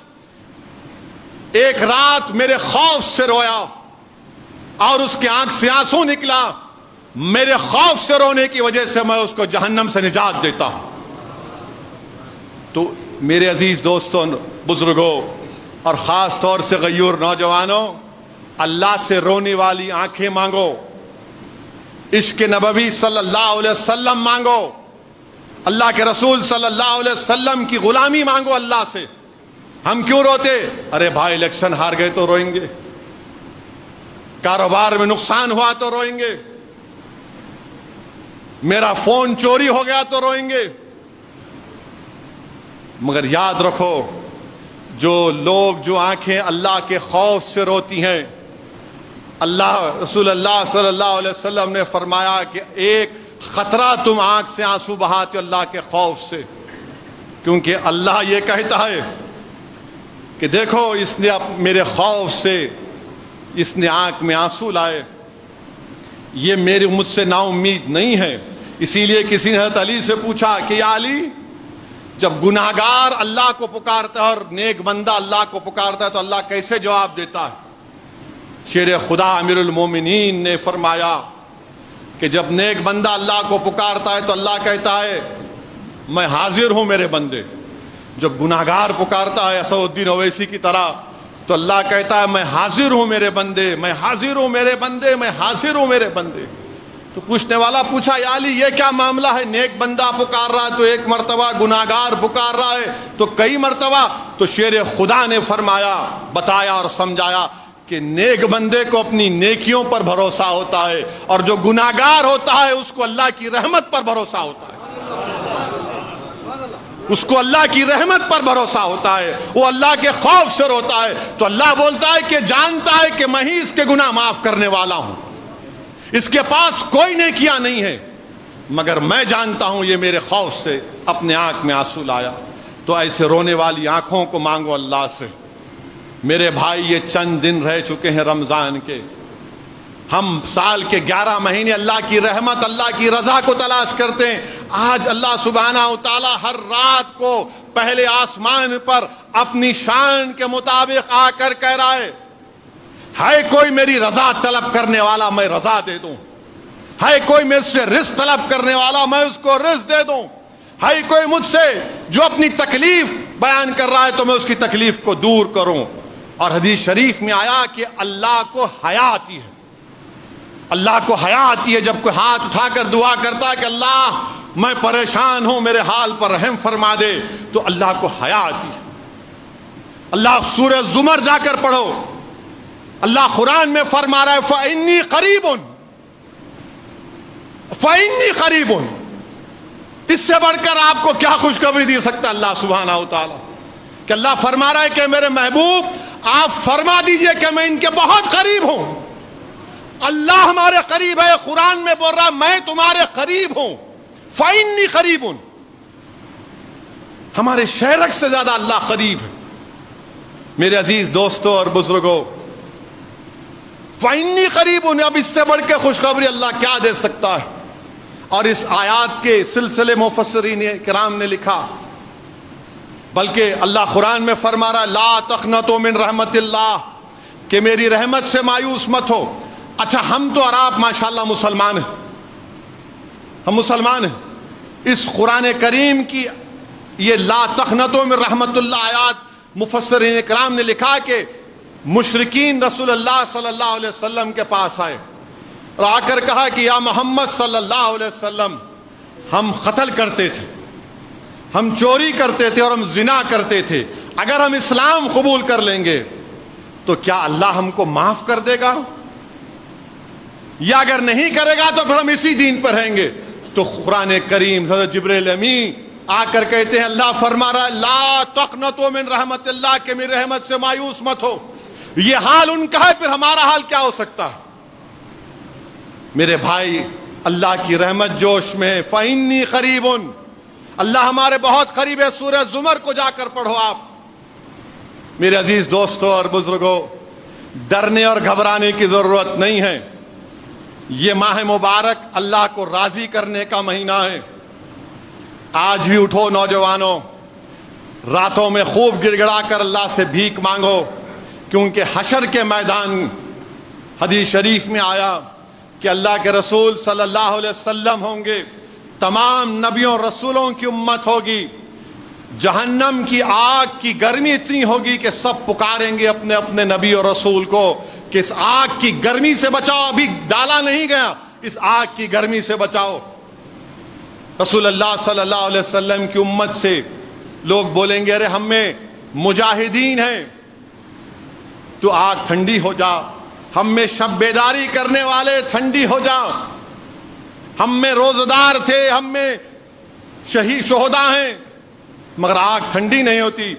ایک رات میرے خوف سے رویا اور اس کی آنکھ سے آنسو نکلا، میرے خوف سے رونے کی وجہ سے میں اس کو جہنم سے نجات دیتا ہوں۔ تو میرے عزیز دوستوں، بزرگوں، اور خاص طور سے غیور نوجوانوں، اللہ سے رونے والی آنکھیں مانگو، عشق نبوی صلی اللہ علیہ وسلم مانگو، اللہ کے رسول صلی اللہ علیہ وسلم کی غلامی مانگو اللہ سے۔ ہم کیوں روتے؟ ارے بھائی الیکشن ہار گئے تو روئیں گے، کاروبار میں نقصان ہوا تو روئیں گے، میرا فون چوری ہو گیا تو روئیں گے. مگر یاد رکھو جو لوگ جو آنکھیں اللہ کے خوف سے روتی ہیں, رسول اللہ صلی اللہ علیہ وسلم نے فرمایا کہ ایک خطرہ تم آنکھ سے آنسو بہاتے ہو اللہ کے خوف سے, کیونکہ اللہ یہ کہتا ہے کہ دیکھو اس نے میرے خوف سے اس نے آنکھ میں آنسو لائے, یہ میری مجھ سے نا امید نہیں ہے. اسی لیے کسی نے حضرت علی سے پوچھا کہ یا علی, جب گناہگار اللہ کو پکارتا ہے اور نیک بندہ اللہ کو پکارتا ہے تو اللہ کیسے جواب دیتا ہے؟ شیر خدا امیر المومنین نے فرمایا کہ جب نیک بندہ اللہ کو پکارتا ہے تو اللہ کہتا ہے میں حاضر ہوں میرے بندے. جب گناہگار پکارتا ہے اسد الدین اویسی کی طرح تو اللہ کہتا ہے میں حاضر ہوں میرے بندے, میں حاضر ہوں میرے بندے, میں حاضر ہوں میرے بندے. تو پوچھنے والا پوچھا یا علی یہ کیا معاملہ ہے, نیک بندہ پکار رہا ہے تو ایک مرتبہ, گناہگار پکار رہا ہے تو کئی مرتبہ. تو شیر خدا نے فرمایا, بتایا اور سمجھایا کہ نیک بندے کو اپنی نیکیوں پر بھروسہ ہوتا ہے اور جو گناہگار ہوتا ہے اس کو اللہ کی رحمت پر بھروسہ ہوتا ہے, اس کو اللہ کی رحمت پر بھروسہ ہوتا ہے, وہ اللہ کے خوف سے روتا ہے. تو اللہ بولتا ہے کہ جانتا ہے کہ میں ہی اس کے گناہ معاف کرنے والا ہوں, اس کے پاس کوئی نیکیاں نہیں ہے, مگر میں جانتا ہوں یہ میرے خوف سے اپنے آنکھ میں آنسو لایا. تو ایسے رونے والی آنکھوں کو مانگو اللہ سے. میرے بھائی یہ چند دن رہ چکے ہیں رمضان کے, ہم سال کے 11 مہینے اللہ کی رحمت, اللہ کی رضا کو تلاش کرتے ہیں. آج اللہ سبحانہ و تعالی ہر رات کو پہلے آسمان پر اپنی شان کے مطابق آ کر کہہ رہا ہے کوئی میری رضا طلب کرنے والا میں رضا دے دوں, ہے کوئی مجھ سے رزق طلب کرنے والا میں اس کو رزق دے دوں, ہے کوئی مجھ سے جو اپنی تکلیف بیان کر رہا ہے تو میں اس کی تکلیف کو دور کروں. اور حدیث شریف میں آیا کہ اللہ کو حیا آتی ہے, اللہ کو حیا آتی ہے جب کوئی ہاتھ اٹھا کر دعا کرتا ہے کہ اللہ میں پریشان ہوں میرے حال پر رحم فرما دے, تو اللہ کو حیا آتی ہے. اللہ سورہ زمر جا کر پڑھو, اللہ قرآن میں فرما رہا ہے فَإِنِّي قَرِيبٌ, فَإِنِّي قَرِيبٌ. اس سے بڑھ کر آپ کو کیا خوشخبری دے سکتا اللہ سبحانہ و تعالی, کہ اللہ فرما رہا ہے کہ میرے محبوب آپ فرما دیجئے کہ میں ان کے بہت قریب ہوں. اللہ ہمارے قریب ہے, قرآن میں بول رہا میں تمہارے قریب ہوں. فَإِنِّي قَرِيبٌ, ہمارے شہرک سے زیادہ اللہ قریب ہے. میرے عزیز دوستوں اور بزرگوں, فَإِنِّي قَرِيبٌ, اب اس سے بڑھ کے خوشخبری اللہ کیا دے سکتا ہے. اور اس آیات کے سلسلے مفسرین کرام نے لکھا, بلکہ اللہ قرآن میں فرما رہا ہے لا تقنطوا من رحمت اللہ, کہ میری رحمت سے مایوس مت ہو. اچھا ہم تو اور آپ ماشاءاللہ مسلمان ہیں, ہم مسلمان ہیں. اس قرآن کریم کی یہ لا تقنطوا من رحمت اللہ آیات مفسرین کرام نے لکھا کہ مشرکین رسول اللہ صلی اللہ علیہ وسلم کے پاس آئے اور آ کر کہا کہ یا محمد صلی اللہ علیہ وسلم, ہم قتل کرتے تھے, ہم چوری کرتے تھے اور ہم زنا کرتے تھے, اگر ہم اسلام قبول کر لیں گے تو کیا اللہ ہم کو معاف کر دے گا, یا اگر نہیں کرے گا تو پھر ہم اسی دین پر رہیں گے. تو قرآن کریم حضرت جبریل امین آ کر کہتے ہیں اللہ فرما رہا ہے لا تقنطوا من رحمت اللہ, کہ میری رحمت سے مایوس مت ہو. یہ حال ان کا ہے, پھر ہمارا حال کیا ہو سکتا ہے. میرے بھائی اللہ کی رحمت جوش میں ہے. فَإِنِّي قَرِيبٌ, اللہ ہمارے بہت قریب ہے. سورہ زمر کو جا کر پڑھو آپ. میرے عزیز دوستوں اور بزرگوں, ڈرنے اور گھبرانے کی ضرورت نہیں ہے. یہ ماہ مبارک اللہ کو راضی کرنے کا مہینہ ہے. آج بھی اٹھو نوجوانوں, راتوں میں خوب گڑ گڑا کر اللہ سے بھیک مانگو, کیونکہ حشر کے میدان حدیث شریف میں آیا کہ اللہ کے رسول صلی اللہ علیہ وسلم ہوں گے, تمام نبیوں رسولوں کی امت ہوگی, جہنم کی آگ کی گرمی اتنی ہوگی کہ سب پکاریں گے اپنے اپنے نبی اور رسول کو کہ اس آگ کی گرمی سے بچاؤ, ابھی ڈالا نہیں گیا, اس آگ کی گرمی سے بچاؤ. رسول اللہ صلی اللہ علیہ وسلم کی امت سے لوگ بولیں گے ارے ہم میں مجاہدین ہیں, تو آگ ٹھنڈی ہو جا, ہم میں شب بیداری کرنے والے ٹھنڈی ہو جا. ہم میں روزدار تھے, ہم میں شہید شہدا ہیں, مگر آگ ٹھنڈی نہیں ہوتی.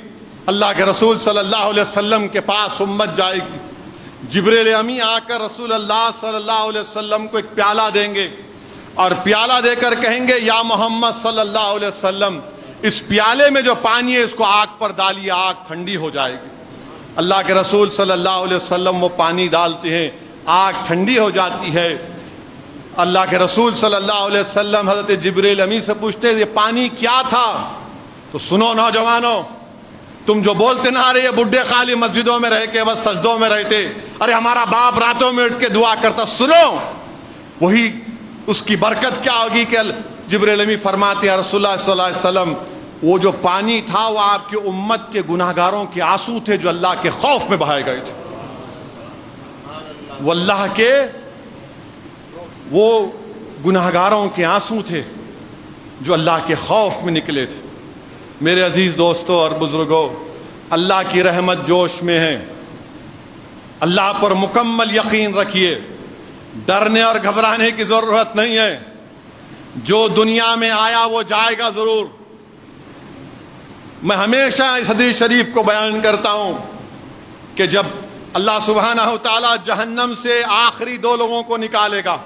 اللہ کے رسول صلی اللہ علیہ وسلم کے پاس امت جائے گی, جبریل امی آ کر رسول اللہ صلی اللہ علیہ وسلم کو ایک پیالہ دیں گے اور پیالہ دے کر کہیں گے یا محمد صلی اللہ علیہ وسلم اس پیالے میں جو پانی ہے اس کو آگ پر ڈالیے, آگ ٹھنڈی ہو جائے گی. اللہ کے رسول صلی اللہ علیہ وسلم وہ پانی ڈالتے ہیں, آگ ٹھنڈی ہو جاتی ہے. اللہ کے رسول صلی اللہ علیہ وسلم حضرت جبریل امی سے پوچھتے یہ پانی کیا تھا؟ تو سنو نوجوانوں, تم جو بولتے نہ رہے بڈھے خالی مسجدوں میں رہ کے بس سجدوں میں رہتے, ارے ہمارا باپ راتوں میں اٹھ کے دعا کرتا, سنو وہی اس کی برکت کیا ہوگی کہ جبریل امی فرماتے ہیں رسول اللہ صلی اللہ علیہ وسلم وہ جو پانی تھا وہ آپ کی امت کے گناہگاروں کے آنسو تھے جو اللہ کے خوف میں بہائے گئے تھے. وہ اللہ کے وہ گناہگاروں کے آنسو تھے جو اللہ کے خوف میں نکلے تھے. میرے عزیز دوستوں اور بزرگوں, اللہ کی رحمت جوش میں ہے, اللہ پر مکمل یقین رکھیے, ڈرنے اور گھبرانے کی ضرورت نہیں ہے. جو دنیا میں آیا وہ جائے گا ضرور. میں ہمیشہ اس حدیث شریف کو بیان کرتا ہوں کہ جب اللہ سبحانہ و تعالیٰ جہنم سے آخری 2 لوگوں کو نکالے گا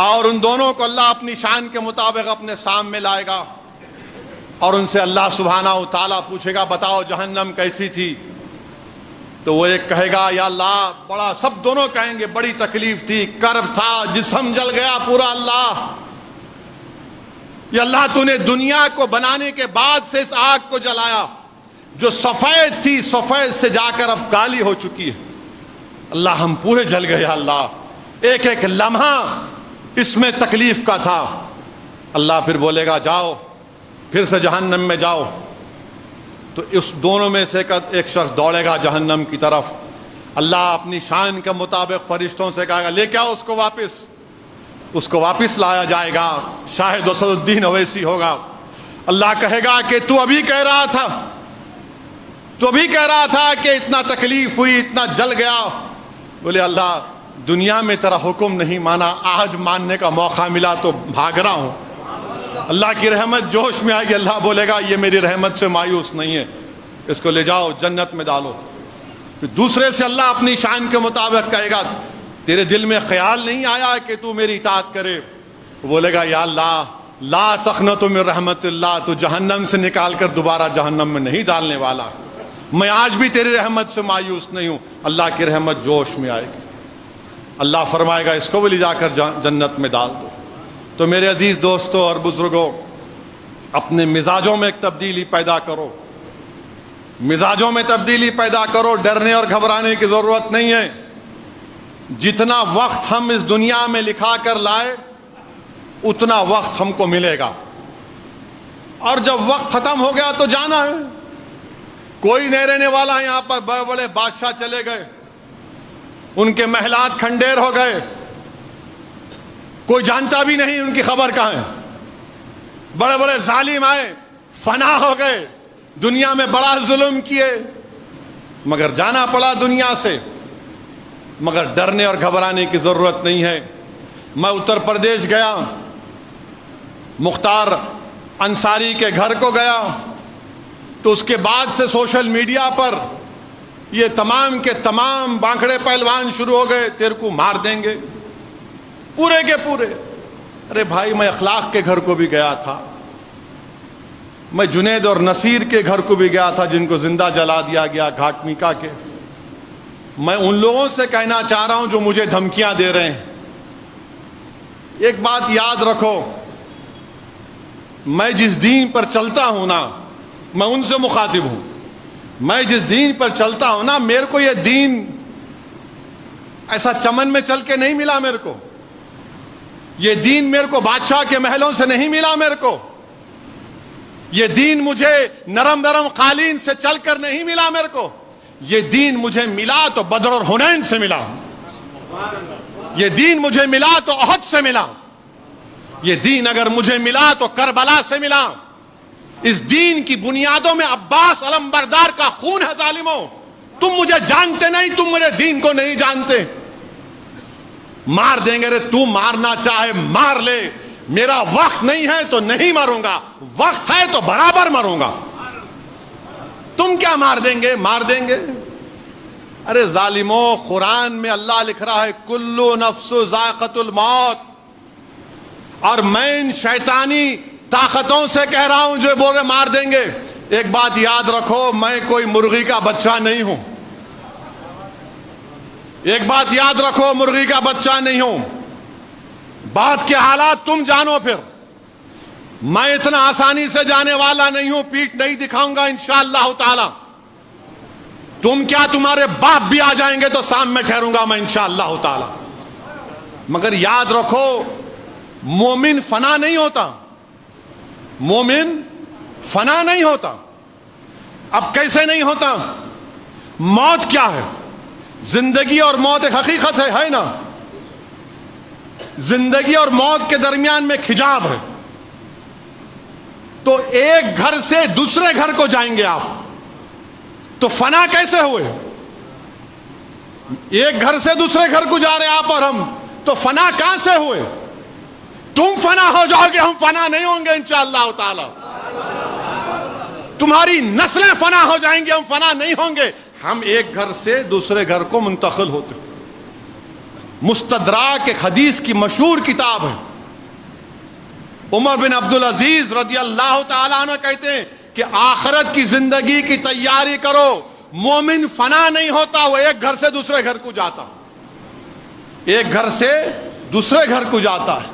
اور ان دونوں کو اللہ اپنی شان کے مطابق اپنے سامنے لائے گا اور ان سے اللہ سبحانہ و تعالیٰ پوچھے گا بتاؤ جہنم کیسی تھی؟ تو وہ ایک کہے گا یا اللہ بڑا, سب دونوں کہیں گے بڑی تکلیف تھی, کرب تھا, جسم جل گیا پورا. اللہ یا اللہ تو نے دنیا کو بنانے کے بعد سے اس آگ کو جلایا جو سفید تھی, سفید سے جا کر اب کالی ہو چکی ہے. اللہ ہم پورے جل گئے. اللہ ایک ایک لمحہ اس میں تکلیف کا تھا. اللہ پھر بولے گا جاؤ پھر سے جہنم میں جاؤ. تو اس دونوں میں سے ایک شخص دوڑے گا جہنم کی طرف. اللہ اپنی شان کے مطابق فرشتوں سے کہے گا لے کے آؤ اس کو واپس. اس کو واپس لایا جائے گا. شاہد اسد الدین اویسی ہوگا. اللہ کہے گا کہ تو ابھی کہہ رہا تھا کہ اتنا تکلیف ہوئی, اتنا جل گیا. بولے اللہ دنیا میں تیرا حکم نہیں مانا, آج ماننے کا موقع ملا تو بھاگ رہا ہوں. اللہ کی رحمت جوش میں آئے گی. اللہ بولے گا یہ میری رحمت سے مایوس نہیں ہے, اس کو لے جاؤ جنت میں ڈالو. پھر دوسرے سے اللہ اپنی شان کے مطابق کہے گا تیرے دل میں خیال نہیں آیا کہ تو میری اطاعت کرے؟ بولے گا یا اللہ لا تقنطوا من رحمت اللہ, تو جہنم سے نکال کر دوبارہ جہنم میں نہیں ڈالنے والا. میں آج بھی تیری رحمت سے مایوس نہیں ہوں. اللہ کی رحمت جوش میں آئے گی. اللہ فرمائے گا اس کو بھی لے جا کر جنت میں ڈال دو. تو میرے عزیز دوستوں اور بزرگوں, اپنے مزاجوں میں ایک تبدیلی پیدا کرو. مزاجوں میں تبدیلی پیدا کرو. ڈرنے اور گھبرانے کی ضرورت نہیں ہے. جتنا وقت ہم اس دنیا میں لکھا کر لائے اتنا وقت ہم کو ملے گا, اور جب وقت ختم ہو گیا تو جانا ہے. کوئی نہیں رہنے والا ہے یہاں پر. بڑے بڑے بادشاہ چلے گئے, ان کے محلات کھنڈیر ہو گئے, کوئی جانتا بھی نہیں ان کی خبر کہاں ہے. بڑے بڑے ظالم آئے, فنا ہو گئے, دنیا میں بڑا ظلم کیے, مگر جانا پڑا دنیا سے. مگر ڈرنے اور گھبرانے کی ضرورت نہیں ہے. میں اتر پردیش گیا, مختار انصاری کے گھر کو گیا, تو اس کے بعد سے سوشل میڈیا پر یہ تمام کے تمام بانکڑے پہلوان شروع ہو گئے, تیرے کو مار دیں گے پورے کے پورے. ارے بھائی میں اخلاق کے گھر کو بھی گیا تھا, میں جنید اور نصیر کے گھر کو بھی گیا تھا جن کو زندہ جلا دیا گیا گھاٹ میکا کے. میں ان لوگوں سے کہنا چاہ رہا ہوں جو مجھے دھمکیاں دے رہے ہیں, ایک بات یاد رکھو, میں جس دین پر چلتا ہوں نا, میں ان سے مخاطب ہوں. میں جس دین پر چلتا ہوں نا, میرے کو یہ دین ایسا چمن میں چل کے نہیں ملا. میرے کو یہ دین میرے کو بادشاہ کے محلوں سے نہیں ملا. میرے کو یہ دین مجھے نرم نرم قالین سے چل کر نہیں ملا. میرے کو یہ دین مجھے ملا تو بدر اور حنین سے ملا. یہ دین مجھے ملا تو احد سے ملا. یہ دین اگر مجھے ملا تو کربلا سے ملا. اس دین کی بنیادوں میں عباس علمبردار کا خون ہے. ظالموں, تم مجھے جانتے نہیں, تم میرے دین کو نہیں جانتے. مار دیں گے. تو مارنا چاہے مار لے, میرا وقت نہیں ہے تو نہیں مروں گا, وقت ہے تو برابر مروں گا. تم کیا مار دیں گے؟ مار دیں گے. ارے ظالموں, قرآن میں اللہ لکھ رہا ہے کلو نفس ذائقۃ الموت, اور میں ان شیطانی طاقتوں سے کہہ رہا ہوں جو بولے مار دیں گے. ایک بات یاد رکھو, میں کوئی مرغی کا بچہ نہیں ہوں. ایک بات یاد رکھو, مرغی کا بچہ نہیں ہوں. بات کے حالات تم جانو. پھر میں اتنا آسانی سے جانے والا نہیں ہوں, پیٹھ نہیں دکھاؤں گا انشاءاللہ تعالی. تم کیا, تمہارے باپ بھی آ جائیں گے تو سامنے ٹھہروں گا میں انشاءاللہ تعالی. مگر یاد رکھو, مومن فنا نہیں ہوتا, مومن فنا نہیں ہوتا. اب کیسے نہیں ہوتا؟ موت کیا ہے؟ زندگی اور موت ایک حقیقت ہے نا. زندگی اور موت کے درمیان میں ایک حجاب ہے. تو ایک گھر سے دوسرے گھر کو جائیں گے آپ, تو فنا کیسے ہوئے؟ ایک گھر سے دوسرے گھر کو جا رہے آپ اور ہم, تو فنا کہاں سے ہوئے؟ تم فنا ہو جاؤ گے, ہم فنا نہیں ہوں گے انشاءاللہ تعالی. تمہاری نسلیں فنا ہو جائیں گے, ہم فنا نہیں ہوں گے. ہم ایک گھر سے دوسرے گھر کو منتقل ہوتے. مستدراک ایک حدیث کی مشہور کتاب ہے. عمر بن عبدالعزیز رضی اللہ تعالیٰ عنہ کہتے ہیں کہ آخرت کی زندگی کی تیاری کرو. مومن فنا نہیں ہوتا, وہ ایک گھر سے دوسرے گھر کو جاتا, ایک گھر سے دوسرے گھر کو جاتا ہے.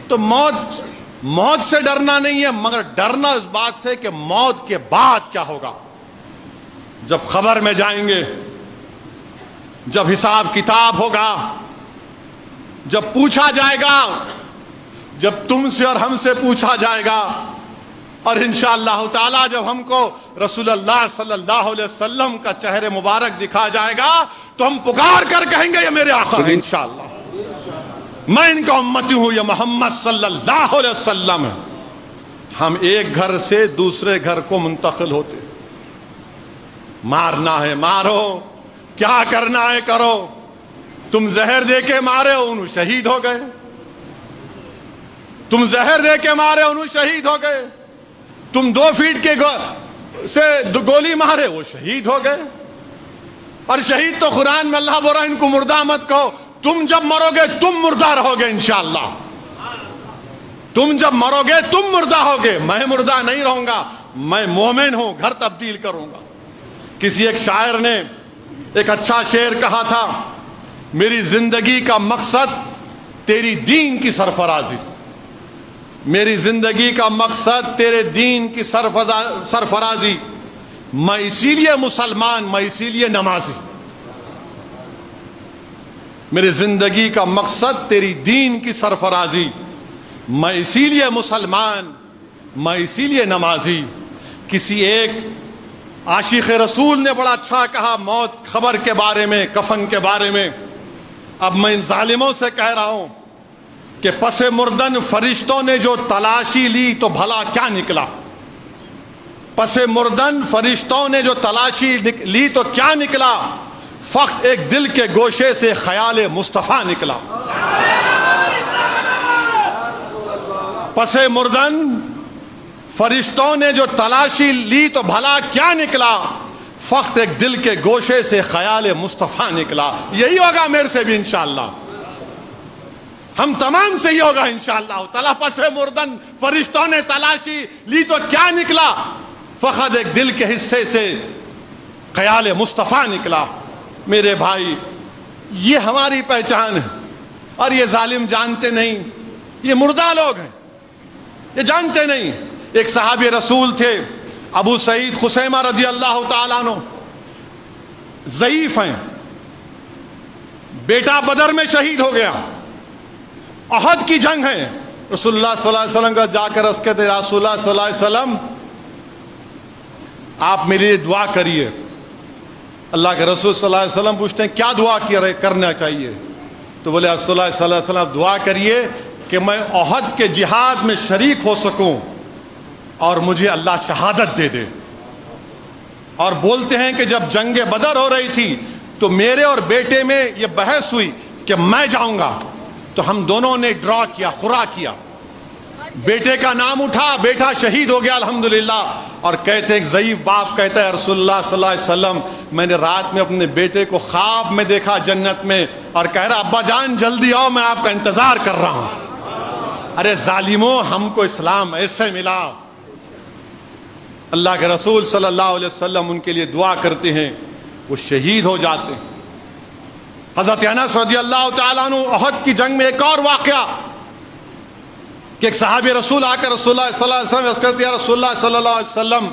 تو موت سے ڈرنا نہیں ہے, مگر ڈرنا اس بات سے کہ موت کے بعد کیا ہوگا. جب خبر میں جائیں گے, جب حساب کتاب ہوگا, جب پوچھا جائے گا, جب تم سے اور ہم سے پوچھا جائے گا, اور انشاءاللہ تعالی جب ہم کو رسول اللہ صلی اللہ علیہ وسلم کا چہرے مبارک دکھا جائے گا, تو ہم پکار کر کہیں گے یہ میرے آقا ہیں انشاءاللہ, میں ان کا امتی ہوں, یہ محمد صلی اللہ علیہ وسلم ہے. ہم ایک گھر سے دوسرے گھر کو منتقل ہوتے. مارنا ہے مارو, کیا کرنا ہے کرو. تم زہر دے کے مارے انہوں شہید ہو گئے, تم زہر دے کے مارے انہوں شہید ہو گئے, تم 2 فیٹ کے سے گولی مارے وہ شہید ہو گئے. اور شہید تو قرآن میں اللہ بول رہا ان کو مردہ مت کہو, تم جب مرو گے تم مردہ رہو گے انشاءاللہ. تم جب مرو گے تم مردہ ہوگے, میں مردہ نہیں رہوں گا, میں مومن ہوں, گھر تبدیل کروں گا. کسی ایک شاعر نے ایک اچھا شعر کہا تھا, میری زندگی کا مقصد تیری دین کی سرفرازی, میری زندگی کا مقصد تیرے دین کی سرفرازی, میں اسی لیے مسلمان, میں اسی لیے نمازی. میری زندگی کا مقصد تیری دین کی سرفرازی, میں اسی لیے مسلمان, میں اسی لیے نمازی. کسی ایک عاشق رسول نے بڑا اچھا کہا موت خبر کے بارے میں, کفن کے بارے میں. اب میں ان ظالموں سے کہہ رہا ہوں کہ پس مردن فرشتوں نے جو تلاشی لی تو بھلا کیا نکلا. پس مردن فرشتوں نے جو تلاشی لی تو کیا نکلا. فقط ایک دل کے گوشے سے خیال مصطفیٰ نکلا. پس مردن فرشتوں نے جو تلاشی لی تو بھلا کیا نکلا. فقط ایک دل کے گوشے سے خیال مصطفیٰ نکلا. یہی ہوگا میرے سے بھی انشاءاللہ, ہم تمام سے ہی ہوگا انشاءاللہ تعالی. پس مردن فرشتوں نے تلاشی لی تو کیا نکلا. فقط ایک دل کے حصے سے خیال مصطفیٰ نکلا. میرے بھائی, یہ ہماری پہچان ہے, اور یہ ظالم جانتے نہیں, یہ مردہ لوگ ہیں, یہ جانتے نہیں. ایک صحابی رسول تھے ابو سعید خسیمہ رضی اللہ تعالیٰ عنہ, ضعیف ہیں, بیٹا بدر میں شہید ہو گیا, احد کی جنگ ہے. رسول اللہ صلی اللہ علیہ وسلم کا جا کر عرض کہتے رسول اللہ صلی اللہ علیہ وسلم آپ میرے لیے دعا کریے. اللہ کے رسول صلی اللہ علیہ وسلم پوچھتے ہیں کیا دعا کرنا چاہیے. تو بولے رسول اللہ صلی اللہ علیہ وسلم دعا کریے کہ میں احد کے جہاد میں شریک ہو سکوں اور مجھے اللہ شہادت دے دے. اور بولتے ہیں کہ جب جنگ بدر ہو رہی تھی تو میرے اور بیٹے میں یہ بحث ہوئی کہ میں جاؤں گا. تو ہم دونوں نے ڈرا کیا, خورا کیا. بیٹے کا نام اٹھا, بیٹا شہید ہو گیا الحمدللہ. اور کہتے ایک ضعیف باپ کہتا ہے رسول اللہ صلی اللہ علیہ وسلم میں نے رات میں اپنے بیٹے کو خواب میں دیکھا جنت میں, اور کہہ رہا ابا جان جلدی آؤ میں آپ کا انتظار کر رہا ہوں. ارے ظالموں, ہم کو اسلام ایسے ملا. اللہ کے رسول صلی اللہ علیہ وسلم ان کے لیے دعا کرتے ہیں, وہ شہید ہو جاتے ہیں. حضرت انس رضی اللہ تعالیٰ عنہ احد کی جنگ میں ایک اور واقعہ کہ ایک صحابی رسول آ کر رسول اللہ صلی اللہ علیہ وسلم عرض کرتے ہیں رسول اللہ صلی اللہ علیہ وسلم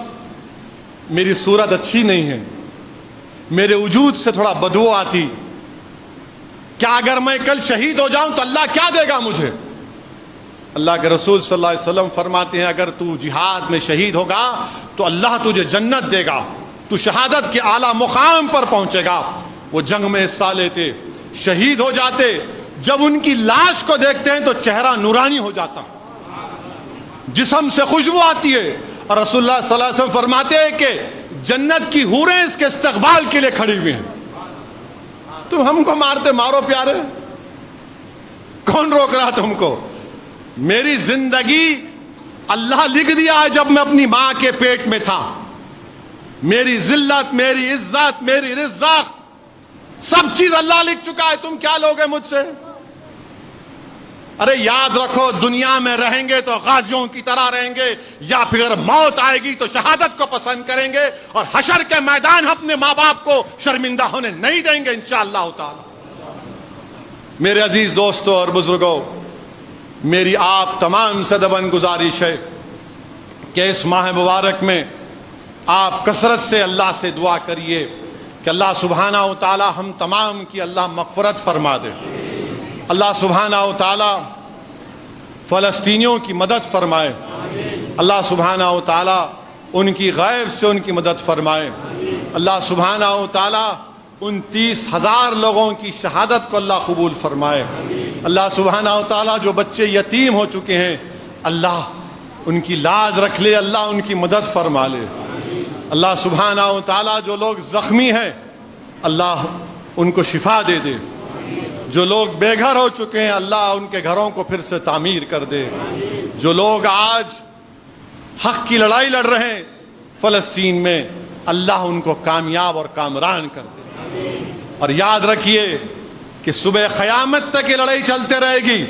میری صورت اچھی نہیں ہے, میرے وجود سے تھوڑا بدبو آتی, کیا اگر میں کل شہید ہو جاؤں تو اللہ کیا دے گا مجھے؟ اللہ کے رسول صلی اللہ علیہ وسلم فرماتے ہیں اگر تو جہاد میں شہید ہوگا تو اللہ تجھے جنت دے گا, تو شہادت کے اعلیٰ مقام پر پہنچے گا. وہ جنگ میں حصہ لیتے, شہید ہو جاتے, جب ان کی لاش کو دیکھتے ہیں تو چہرہ نورانی ہو جاتا, جسم سے خوشبو آتی ہے. اور رسول اللہ صلی اللہ علیہ وسلم فرماتے ہیں کہ جنت کی حوریں اس کے استقبال کے لیے کھڑی ہوئی ہیں. تم ہم کو مارتے مارو پیارے, کون روک رہا تم کو؟ میری زندگی اللہ لکھ دیا ہے جب میں اپنی ماں کے پیٹ میں تھا. میری ذلت, میری عزت, میری رزق, سب چیز اللہ لکھ چکا ہے. تم کیا لوگے مجھ سے؟ ارے یاد رکھو, دنیا میں رہیں گے تو غازیوں کی طرح رہیں گے, یا پھر موت آئے گی تو شہادت کو پسند کریں گے, اور حشر کے میدان اپنے ماں باپ کو شرمندہ ہونے نہیں دیں گے انشاءاللہ تعالی. میرے عزیز دوستوں اور بزرگوں, میری آپ تمام سے دبن گزارش ہے کہ اس ماہ مبارک میں آپ کثرت سے اللہ سے دعا کریے کہ اللہ سبحانہ و تعالی ہم تمام کی اللہ مغفرت فرما دے. اللہ سبحانہ و تعالی فلسطینیوں کی مدد فرمائے. اللہ سبحانہ و تعالی ان کی غیب سے ان کی مدد فرمائے. اللہ سبحانہ و تعالی 29,000 لوگوں کی شہادت کو اللہ قبول فرمائے. اللہ سبحانہ و تعالی جو بچے یتیم ہو چکے ہیں اللہ ان کی لاج رکھ لے, اللہ ان کی مدد فرما لے. اللہ سبحانہ و تعالی جو لوگ زخمی ہیں اللہ ان کو شفا دے دے. جو لوگ بے گھر ہو چکے ہیں اللہ ان کے گھروں کو پھر سے تعمیر کر دے. جو لوگ آج حق کی لڑائی لڑ رہے ہیں فلسطین میں اللہ ان کو کامیاب اور کامران کر دے. اور یاد رکھیے کہ صبح قیامت تک یہ لڑائی چلتے رہے گی.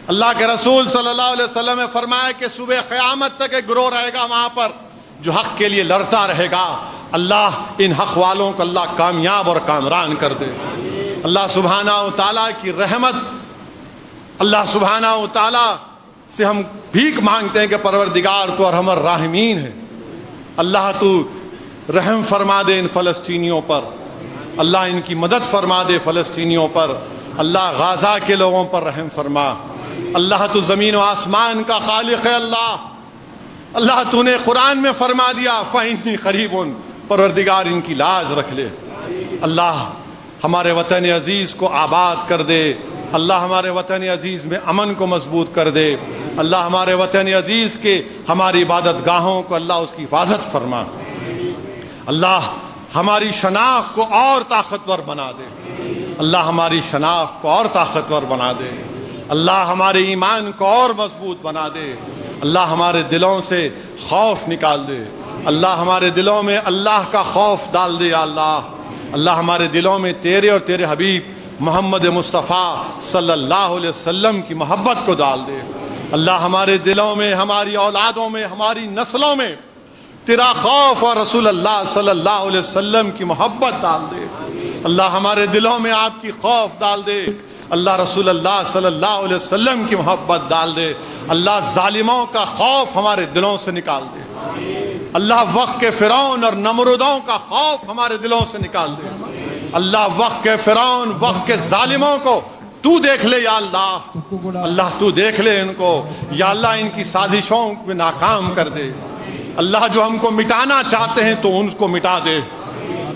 اللہ کے رسول صلی اللہ علیہ وسلم نے فرمایا کہ صبح قیامت تک ایک گروہ رہے گا وہاں پر جو حق کے لیے لڑتا رہے گا. اللہ ان حق والوں کو اللہ کامیاب اور کامران کر دے. اللہ سبحانہ و تعالیٰ کی رحمت, اللہ سبحانہ و تعالیٰ سے ہم بھیک مانگتے ہیں کہ پروردگار تو ارحم الراحمین ہے. اللہ تو رحم فرما دے ان فلسطینیوں پر, اللہ ان کی مدد فرما دے فلسطینیوں پر. اللہ غازہ کے لوگوں پر رحم فرما. اللہ تو زمین و آسمان کا خالق ہے. اللہ تو نے قرآن میں فرما دیا فإنی قریب, پروردگار ان کی لاج رکھ لے. اللہ ہمارے وطن عزیز کو آباد کر دے. اللہ ہمارے وطن عزیز میں امن کو مضبوط کر دے. اللہ ہمارے وطن عزیز کے ہماری عبادت گاہوں کو اللہ اس کی حفاظت فرما. اللہ ہماری شناخت کو اور طاقتور بنا دے. اللہ ہماری شناخت کو اور طاقتور بنا دے. اللہ ہمارے ایمان کو اور مضبوط بنا دے. اللہ ہمارے دلوں سے خوف نکال دے. اللہ ہمارے دلوں میں اللہ کا خوف ڈال دے. یا اللہ ہمارے دلوں میں تیرے اور تیرے حبیب محمد مصطفیٰ صلی اللہ علیہ وسلم کی محبت کو ڈال دے. اللہ ہمارے دلوں میں, ہماری اولادوں میں, ہماری نسلوں میں تیرا خوف اور رسول اللہ صلی اللہ علیہ وسلم کی محبت ڈال دے. اللہ ہمارے دلوں میں آپ کی خوف ڈال دے. اللہ رسول اللہ صلی اللہ علیہ وسلم کی محبت ڈال دے. اللہ ظالموں کا خوف ہمارے دلوں سے نکال دے. اللہ وقت کے فرعون اور نمرودوں کا خوف ہمارے دلوں سے نکال دے. اللہ وقت کے فرعون, وقت کے ظالموں کو تو دیکھ لے. یا اللہ تو دیکھ لے ان کو. یا اللہ ان کی سازشوں میں ناکام کر دے. اللہ جو ہم کو مٹانا چاہتے ہیں تو ان کو مٹا دے.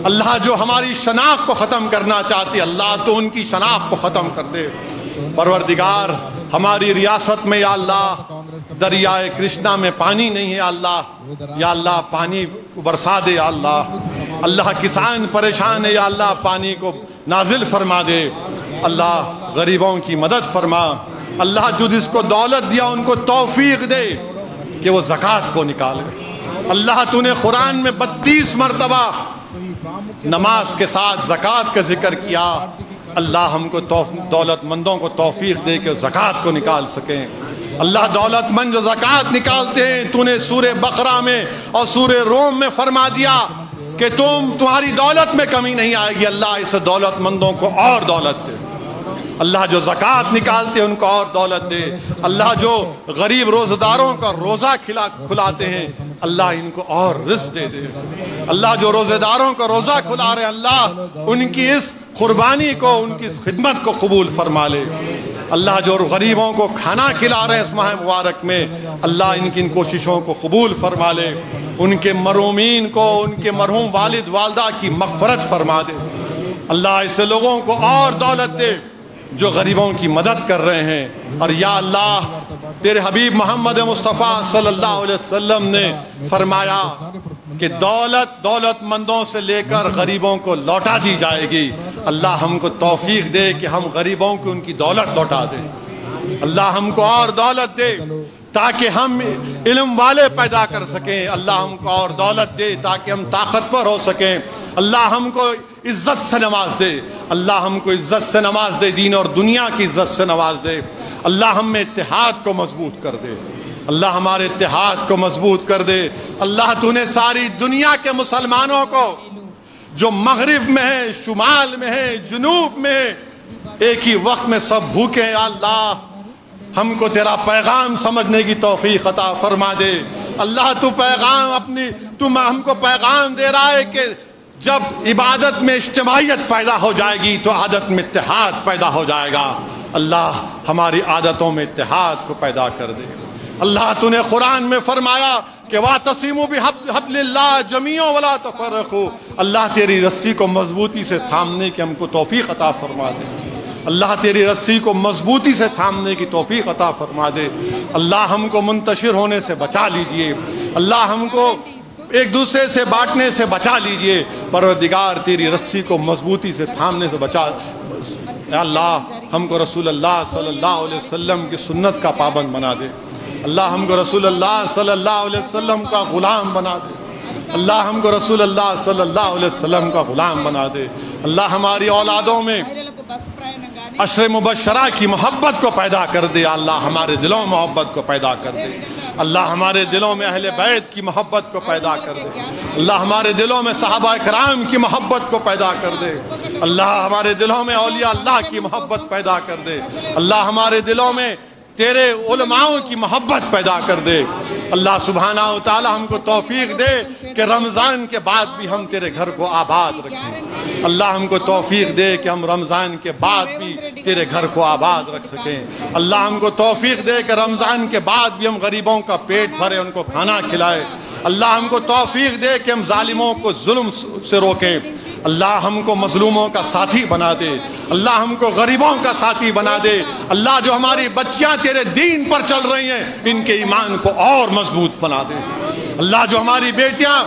اللہ جو ہماری شناخت کو ختم کرنا چاہتے اللہ تو ان کی شناخت کو ختم کر دے. پروردگار ہماری ریاست میں یا اللہ دریائے کرشنا میں پانی نہیں ہے. یا اللہ پانی کو برسا دے. یا اللہ کسان پریشان ہے. یا اللہ پانی کو نازل فرما دے. اللہ غریبوں کی مدد فرما. اللہ جو جس کو دولت دیا ان کو توفیق دے کہ وہ زکوٰۃ کو نکالے. اللہ تو نے قرآن میں 32 مرتبہ نماز کے ساتھ زکوٰۃ کا ذکر کیا. اللہ ہم کو دولت مندوں کو توفیق دے کہ زکوٰۃ کو نکال سکیں. اللہ دولت مند جو زکوٰۃ نکالتے ہیں تو نے سورہ بقرہ میں اور سورہ روم میں فرما دیا کہ تمہاری دولت میں کمی نہیں آئے گی. اللہ اس دولت مندوں کو اور دولت دے. اللہ جو زکوٰۃ نکالتے ہیں ان کو اور دولت دے. اللہ جو غریب روزہ داروں کا روزہ کھلاتے ہیں اللہ ان کو اور رزق دے دے. اللہ جو روزہ داروں کا روزہ کھلا رہے ہیں اللہ ان کی اس قربانی کو ان کی اس خدمت کو قبول فرما لے. اللہ جو غریبوں کو کھانا کھلا رہے ہیں اس ماہ مبارک میں اللہ ان کی ان کوششوں کو قبول فرما لے. ان کے مرحومین کو ان کے مرحوم والد والدہ کی مغفرت فرما دے. اللہ ایسے لوگوں کو اور دولت دے جو غریبوں کی مدد کر رہے ہیں. اور یا اللہ تیرے حبیب محمد مصطفیٰ صلی اللہ علیہ وسلم نے فرمایا کہ دولت مندوں سے لے کر غریبوں کو لوٹا دی جائے گی. اللہ ہم کو توفیق دے کہ ہم غریبوں کو ان کی دولت لوٹا دیں. اللہ ہم کو اور دولت دے تاکہ ہم علم والے پیدا کر سکیں. اللہ ہم کو اور دولت دے تاکہ ہم طاقتور ہو سکیں. اللہ ہم کو عزت سے نواز دے. اللہ ہم کو عزت سے نواز دے, دین اور دنیا کی عزت سے نواز دے. اللہ ہم میں اتحاد کو مضبوط کر دے. اللہ ہمارے اتحاد کو مضبوط کر دے. اللہ تو نے ساری دنیا کے مسلمانوں کو جو مغرب میں ہے, شمال میں ہے, جنوب میں ہے, ایک ہی وقت میں سب بھوکے ہیں. اللہ ہم کو تیرا پیغام سمجھنے کی توفیق عطا فرما دے. اللہ تو ہم کو پیغام دے رہا ہے کہ جب عبادت میں اجتماعیت پیدا ہو جائے گی تو عادت میں اتحاد پیدا ہو جائے گا. اللہ ہماری عادتوں میں اتحاد کو پیدا کر دے. اللہ تو نے قرآن میں فرمایا کہ وَاعْتَصِمُوا بِحَبْلِ اللَّهِ جَمِيعًا وَلَا تَفَرَّقُوا. اللہ تیری رسی کو مضبوطی سے تھامنے کی ہم کو توفیق عطا فرما دے. اللہ تیری رسی کو مضبوطی سے تھامنے کی توفیق عطا فرما دے. اللہ ہم کو منتشر ہونے سے بچا لیجئے. اللہ ہم کو ایک دوسرے سے بانٹنے سے بچا لیجئے. پروردگار تیری رسی کو مضبوطی سے تھامنے سے بچا. اے اللہ ہم کو رسول اللہ صلی اللہ علیہ وسلم کی سنت کا پابند بنا دے. اللہ ہم کو رسول اللہ صلی اللہ علیہ وسلم کا غلام بنا دے. اللہ ہم کو رسول اللہ صلی اللہ علیہ وسلم کا غلام بنا دے. اللہ ہماری اولادوں میں عشر مبشرہ کی محبت کو پیدا کر دے. اللہ ہمارے دلوں میں محبت کو پیدا کر دے. اللہ ہمارے دلوں میں اہل بیت کی محبت کو پیدا کر دے. اللہ ہمارے دلوں میں صحابہ کرام کی محبت کو پیدا کر دے. اللہ ہمارے دلوں میں اولیاء اللہ کی محبت پیدا کر دے. اللہ ہمارے دلوں میں تیرے علماؤں کی محبت پیدا کر دے. اللہ سبحانہ و تعالی ہم کو توفیق دے کہ رمضان کے بعد بھی ہم تیرے گھر کو آباد رکھیں. اللہ ہم کو توفیق دے کہ ہم رمضان کے بعد بھی تیرے گھر کو آباد رکھ سکیں. اللہ ہم کو توفیق دے کہ رمضان کے بعد بھی ہم غریبوں کا پیٹ بھرے, ان کو کھانا کھلائے. اللہ ہم کو توفیق دے کہ ہم ظالموں کو ظلم سے روکیں. اللہ ہم کو مظلوموں کا ساتھی بنا دے. اللہ ہم کو غریبوں کا ساتھی بنا دے. اللہ جو ہماری بچیاں تیرے دین پر چل رہی ہیں ان کے ایمان کو اور مضبوط بنا دے. اللہ جو ہماری بیٹیاں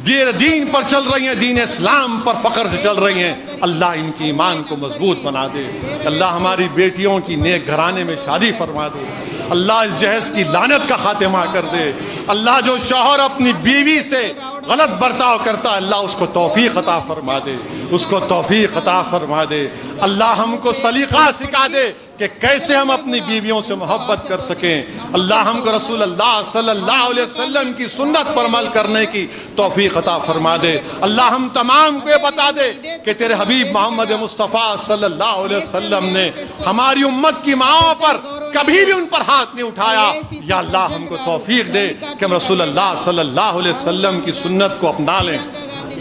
دین پر چل رہی ہیں, دین اسلام پر فخر سے چل رہی ہیں, اللہ ان کی ایمان کو مضبوط بنا دے. اللہ ہماری بیٹیوں کی نیک گھرانے میں شادی فرما دے. اللہ اس جہیز کی لعنت کا خاتمہ کر دے. اللہ جو شوہر اپنی بیوی سے غلط برتاؤ کرتا ہے اللہ اس کو توفیق عطا فرما دے, اس کو توفیق عطا فرما دے. اللہ ہم کو سلیقہ سکھا دے کہ کیسے ہم اپنی بیویوں سے محبت کر سکیں. اللہ ہم کو رسول اللہ صلی اللہ علیہ وسلم کی سنت پر عمل کرنے کی توفیق عطا فرما دے. اللہ ہم تمام کو یہ بتا دے کہ تیرے حبیب محمد مصطفیٰ صلی اللہ علیہ وسلم نے ہماری امت کی ماؤں پر کبھی بھی ان پر ہاتھ نہیں اٹھایا. یا اللہ ہم کو توفیق دے کہ ہم رسول اللہ صلی اللہ علیہ وسلم کی سنت کو اپنا لیں,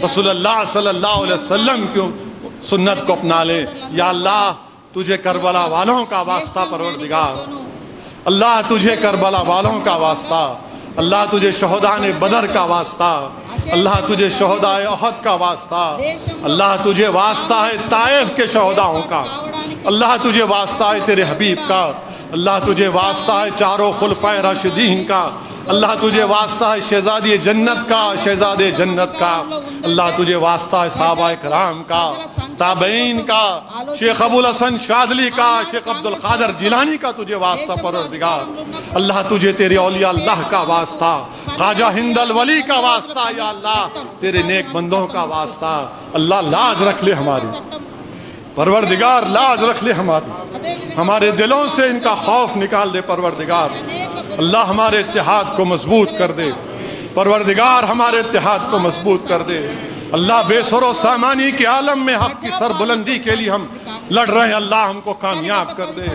رسول اللہ صلی اللہ علیہ وسلم کی سنت کو اپنا لیں. یا اللہ تجھے کربلا والوں کا واسطہ پروردگار, اللہ تجھے کربلا والوں کا واسطہ, اللہ تجھے شہداء بدر کا واسطہ, اللہ تجھے شہداء احد کا واسطہ, اللہ تجھے واسطہ ہے طائف کے شہداؤں کا, اللہ تجھے واسطہ ہے تیرے حبیب کا, اللہ تجھے واسطہ ہے چاروں خلفائے راشدین کا, اللہ تجھے واسطہ ہے شہزادی جنت کا, شہزادے جنت کا, اللہ تجھے واسطہ ہے صحابہ کرام کا, تابعین کا، شیخ ابو الحسن شاذلی کا، شیخ عبد القادر جیلانی کا تجھے واسطہ پروردگار، اللہ تجھے تیرے اولیاء اللہ کا واسطہ، خواجہ ہند الولی کا واسطہ، یا اللہ تیرے نیک بندوں کا واسطہ، اللہ لاز رکھ لے ہماری، پروردگار لاز رکھ لے ہمارے دلوں سے ان کا خوف نکال دے پروردگار، اللہ ہمارے اتحاد کو مضبوط کر دے پروردگار، ہمارے اتحاد کو مضبوط کر دے اللہ، بے سر و سامانی کے عالم میں حق کی سر بلندی کے لیے ہم لڑ رہے ہیں، اللہ ہم کو کامیاب کر دے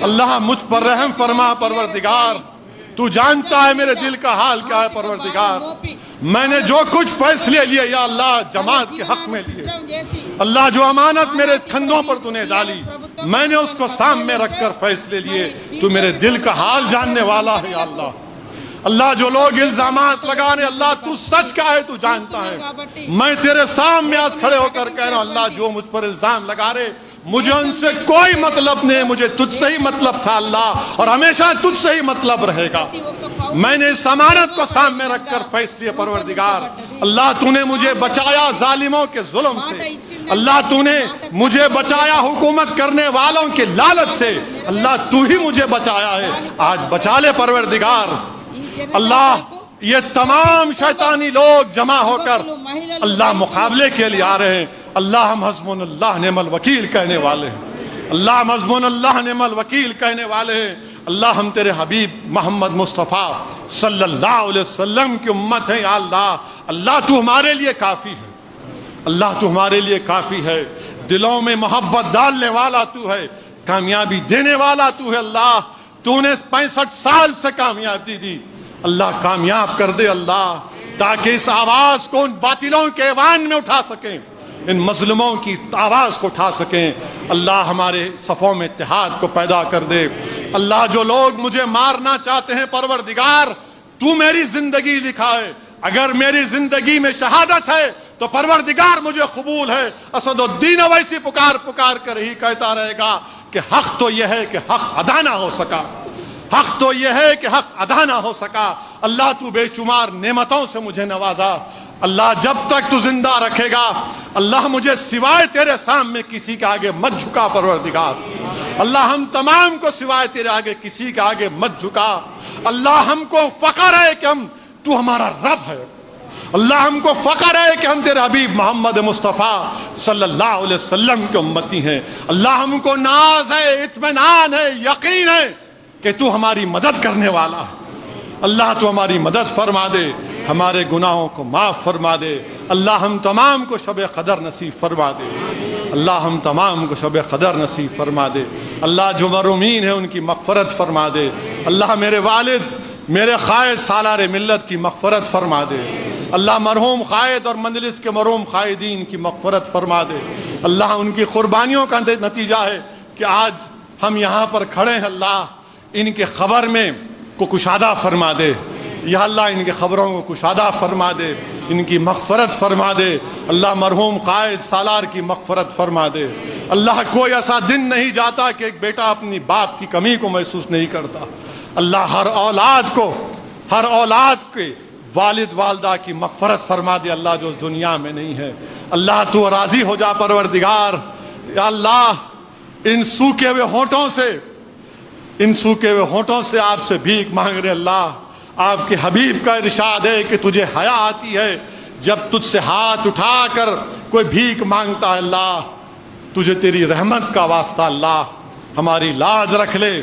اللہ، مجھ پر رحم فرما پروردگار، تو جانتا ہے میرے دل کا حال کیا ہے پروردگار، میں نے جو کچھ فیصلے لیے یا اللہ جماعت کے حق میں لیے، اللہ جو امانت میرے کندھوں پر تو نے ڈالی میں نے اس کو سامنے رکھ کر فیصلے لیے، تو میرے دل کا حال جاننے والا ہے یا اللہ، اللہ جو لوگ الزامات لگانے، اللہ تو سچ کا ہے، تو جانتا ہے، میں تیرے سامنے آج کھڑے ہو کر کہہ رہا ہوں اللہ جو مجھ پر الزام لگا رہے مجھے ان سے کوئی مطلب نہیں، مجھے تجھ سے ہی مطلب تھا اللہ، اور ہمیشہ تجھ سے ہی مطلب رہے گا، میں نے اس امانت کو سامنے رکھ کر فیصلے پروردگار، اللہ تو نے مجھے بچایا ظالموں کے ظلم سے، اللہ تو نے مجھے بچایا حکومت کرنے والوں کے لالچ سے، اللہ تو ہی مجھے بچایا ہے، آج بچا لے پروردگار، اللہ یہ تمام شیطانی لوگ جمع ہو کر اللہ مقابلے کے لیے آ رہے ہیں، اللہ ہم حسبنا اللہ نعم الوکیل کہنے والے ہیں، اللہ ہم حسبنا اللہ نعم الوکیل کہنے والے ہیں، اللہ ہم تیرے حبیب محمد مصطفیٰ صلی اللہ علیہ وسلم کی امت ہیں، یا اللہ اللہ تو ہمارے لیے کافی ہے، اللہ تو ہمارے لیے کافی ہے، دلوں میں محبت ڈالنے والا تو ہے، کامیابی دینے والا تو ہے، اللہ تو نے 65 سال سے کامیابی دی، اللہ کامیاب کر دے اللہ، تاکہ اس آواز کو ان باطلوں کے ایوان میں اٹھا سکیں، ان مظلوموں کی آواز کو اٹھا سکیں، اللہ ہمارے صفوں میں اتحاد کو پیدا کر دے، اللہ جو لوگ مجھے مارنا چاہتے ہیں پروردگار تو میری زندگی لکھائے، اگر میری زندگی میں شہادت ہے تو پروردگار مجھے قبول ہے، اسد الدین اویسی پکار پکار کر ہی کہتا رہے گا کہ حق تو یہ ہے کہ حق ادا نہ ہو سکا، حق تو یہ ہے کہ حق ادا نہ ہو سکا، اللہ تو بے شمار نعمتوں سے مجھے نوازا، اللہ جب تک تو زندہ رکھے گا اللہ مجھے سوائے تیرے سامنے کسی کے آگے مت جھکا پروردگار، اللہ ہم تمام کو سوائے تیرے آگے کسی کے آگے مت جھکا، اللہ ہم کو فخر ہے کہ تو ہمارا رب ہے، اللہ ہم کو فخر ہے کہ ہم تیرے حبیب محمد مصطفیٰ صلی اللہ علیہ وسلم کے امتی ہیں، اللہ ہم کو ناز ہے، اطمینان ہے، یقین ہے کہ تو ہماری مدد کرنے والا ہے، اللہ تو ہماری مدد فرما دے، ہمارے گناہوں کو معاف فرما دے، اللہ ہم تمام کو شب قدر نصیب فرما دے، اللہ ہم تمام کو شب قدر نصیب فرما دے، اللہ جو مرحومین ہیں ان کی مغفرت فرما دے، اللہ میرے والد میرے قائد سالار ملت کی مغفرت فرما دے، اللہ مرحوم قائد اور مجلس کے مرحوم قائدین کی مغفرت فرما دے، اللہ ان کی قربانیوں کا نتیجہ ہے کہ آج ہم یہاں پر کھڑے ہیں، اللہ ان کے خبر میں کو کشادہ فرما دے، یا اللہ ان کے خبروں کو کشادہ فرما دے، ان کی مغفرت فرما دے، اللہ مرحوم قائد سالار کی مغفرت فرما دے، اللہ کوئی ایسا دن نہیں جاتا کہ ایک بیٹا اپنی باپ کی کمی کو محسوس نہیں کرتا، اللہ ہر اولاد کے والد والدہ کی مغفرت فرما دے، اللہ جو اس دنیا میں نہیں ہے، اللہ تو راضی ہو جا پروردگار، یا اللہ ان سوکھے ہوٹوں سے آپ سے بھیک مانگ رہے، اللہ آپ کے حبیب کا ارشاد ہے کہ تجھے حیا آتی ہے جب تجھ سے ہاتھ اٹھا کر کوئی بھیک مانگتا ہے، اللہ تجھے تیری رحمت کا واسطہ اللہ ہماری لاز رکھ لے،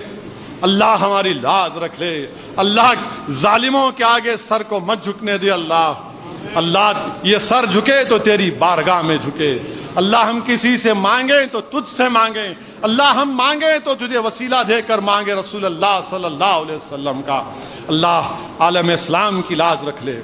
اللہ ہماری لاز رکھ لے، اللہ ظالموں کے آگے سر کو مت جھکنے دے، اللہ یہ سر جھکے تو تیری بارگاہ میں جھکے، اللہ ہم کسی سے مانگیں تو تجھ سے مانگیں، اللہ ہم مانگیں تو تجھے وسیلہ دے کر مانگے رسول اللہ صلی اللہ علیہ وسلم کا، اللہ عالم اسلام کی لاز رکھ لے،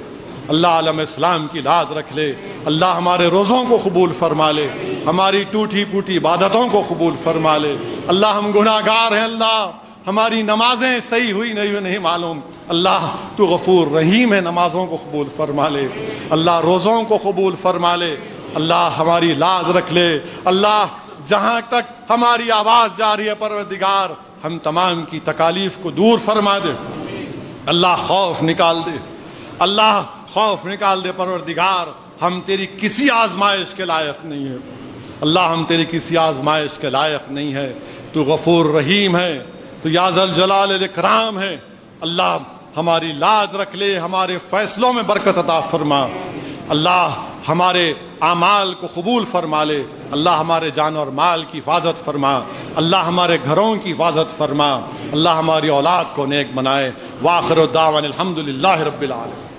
اللہ عالم اسلام کی لاز رکھ لے، اللہ ہمارے روزوں کو قبول فرما لے، ہماری ٹوٹی پوٹی عبادتوں کو قبول فرما لے، اللہ ہم گناہ گار ہیں، اللہ ہماری نمازیں صحیح ہوئی نہیں معلوم، اللہ تو غفور رحیم ہے، نمازوں کو قبول فرما لے، اللہ روزوں کو قبول فرما لے، اللہ ہماری لاز رکھ لے، اللہ جہاں تک ہماری آواز جا رہی ہے پروردگار ہم تمام کی تکالیف کو دور فرما دے، اللہ خوف نکال دے، اللہ خوف نکال دے پروردگار، ہم تیری کسی آزمائش کے لائق نہیں ہیں، اللہ ہم تیری کسی آزمائش کے لائق نہیں ہے، تو غفور رحیم ہے، تو یا ذوالجلال والاکرام ہے۔ اللہ ہماری لاج رکھ لے، ہمارے فیصلوں میں برکت عطا فرما، اللہ ہمارے اعمال کو قبول فرما لے، اللہ ہمارے جان اور مال کی حفاظت فرما، اللہ ہمارے گھروں کی حفاظت فرما، اللہ ہماری اولاد کو نیک بنائے۔ وآخر دعوانا الحمدللہ رب العالمین۔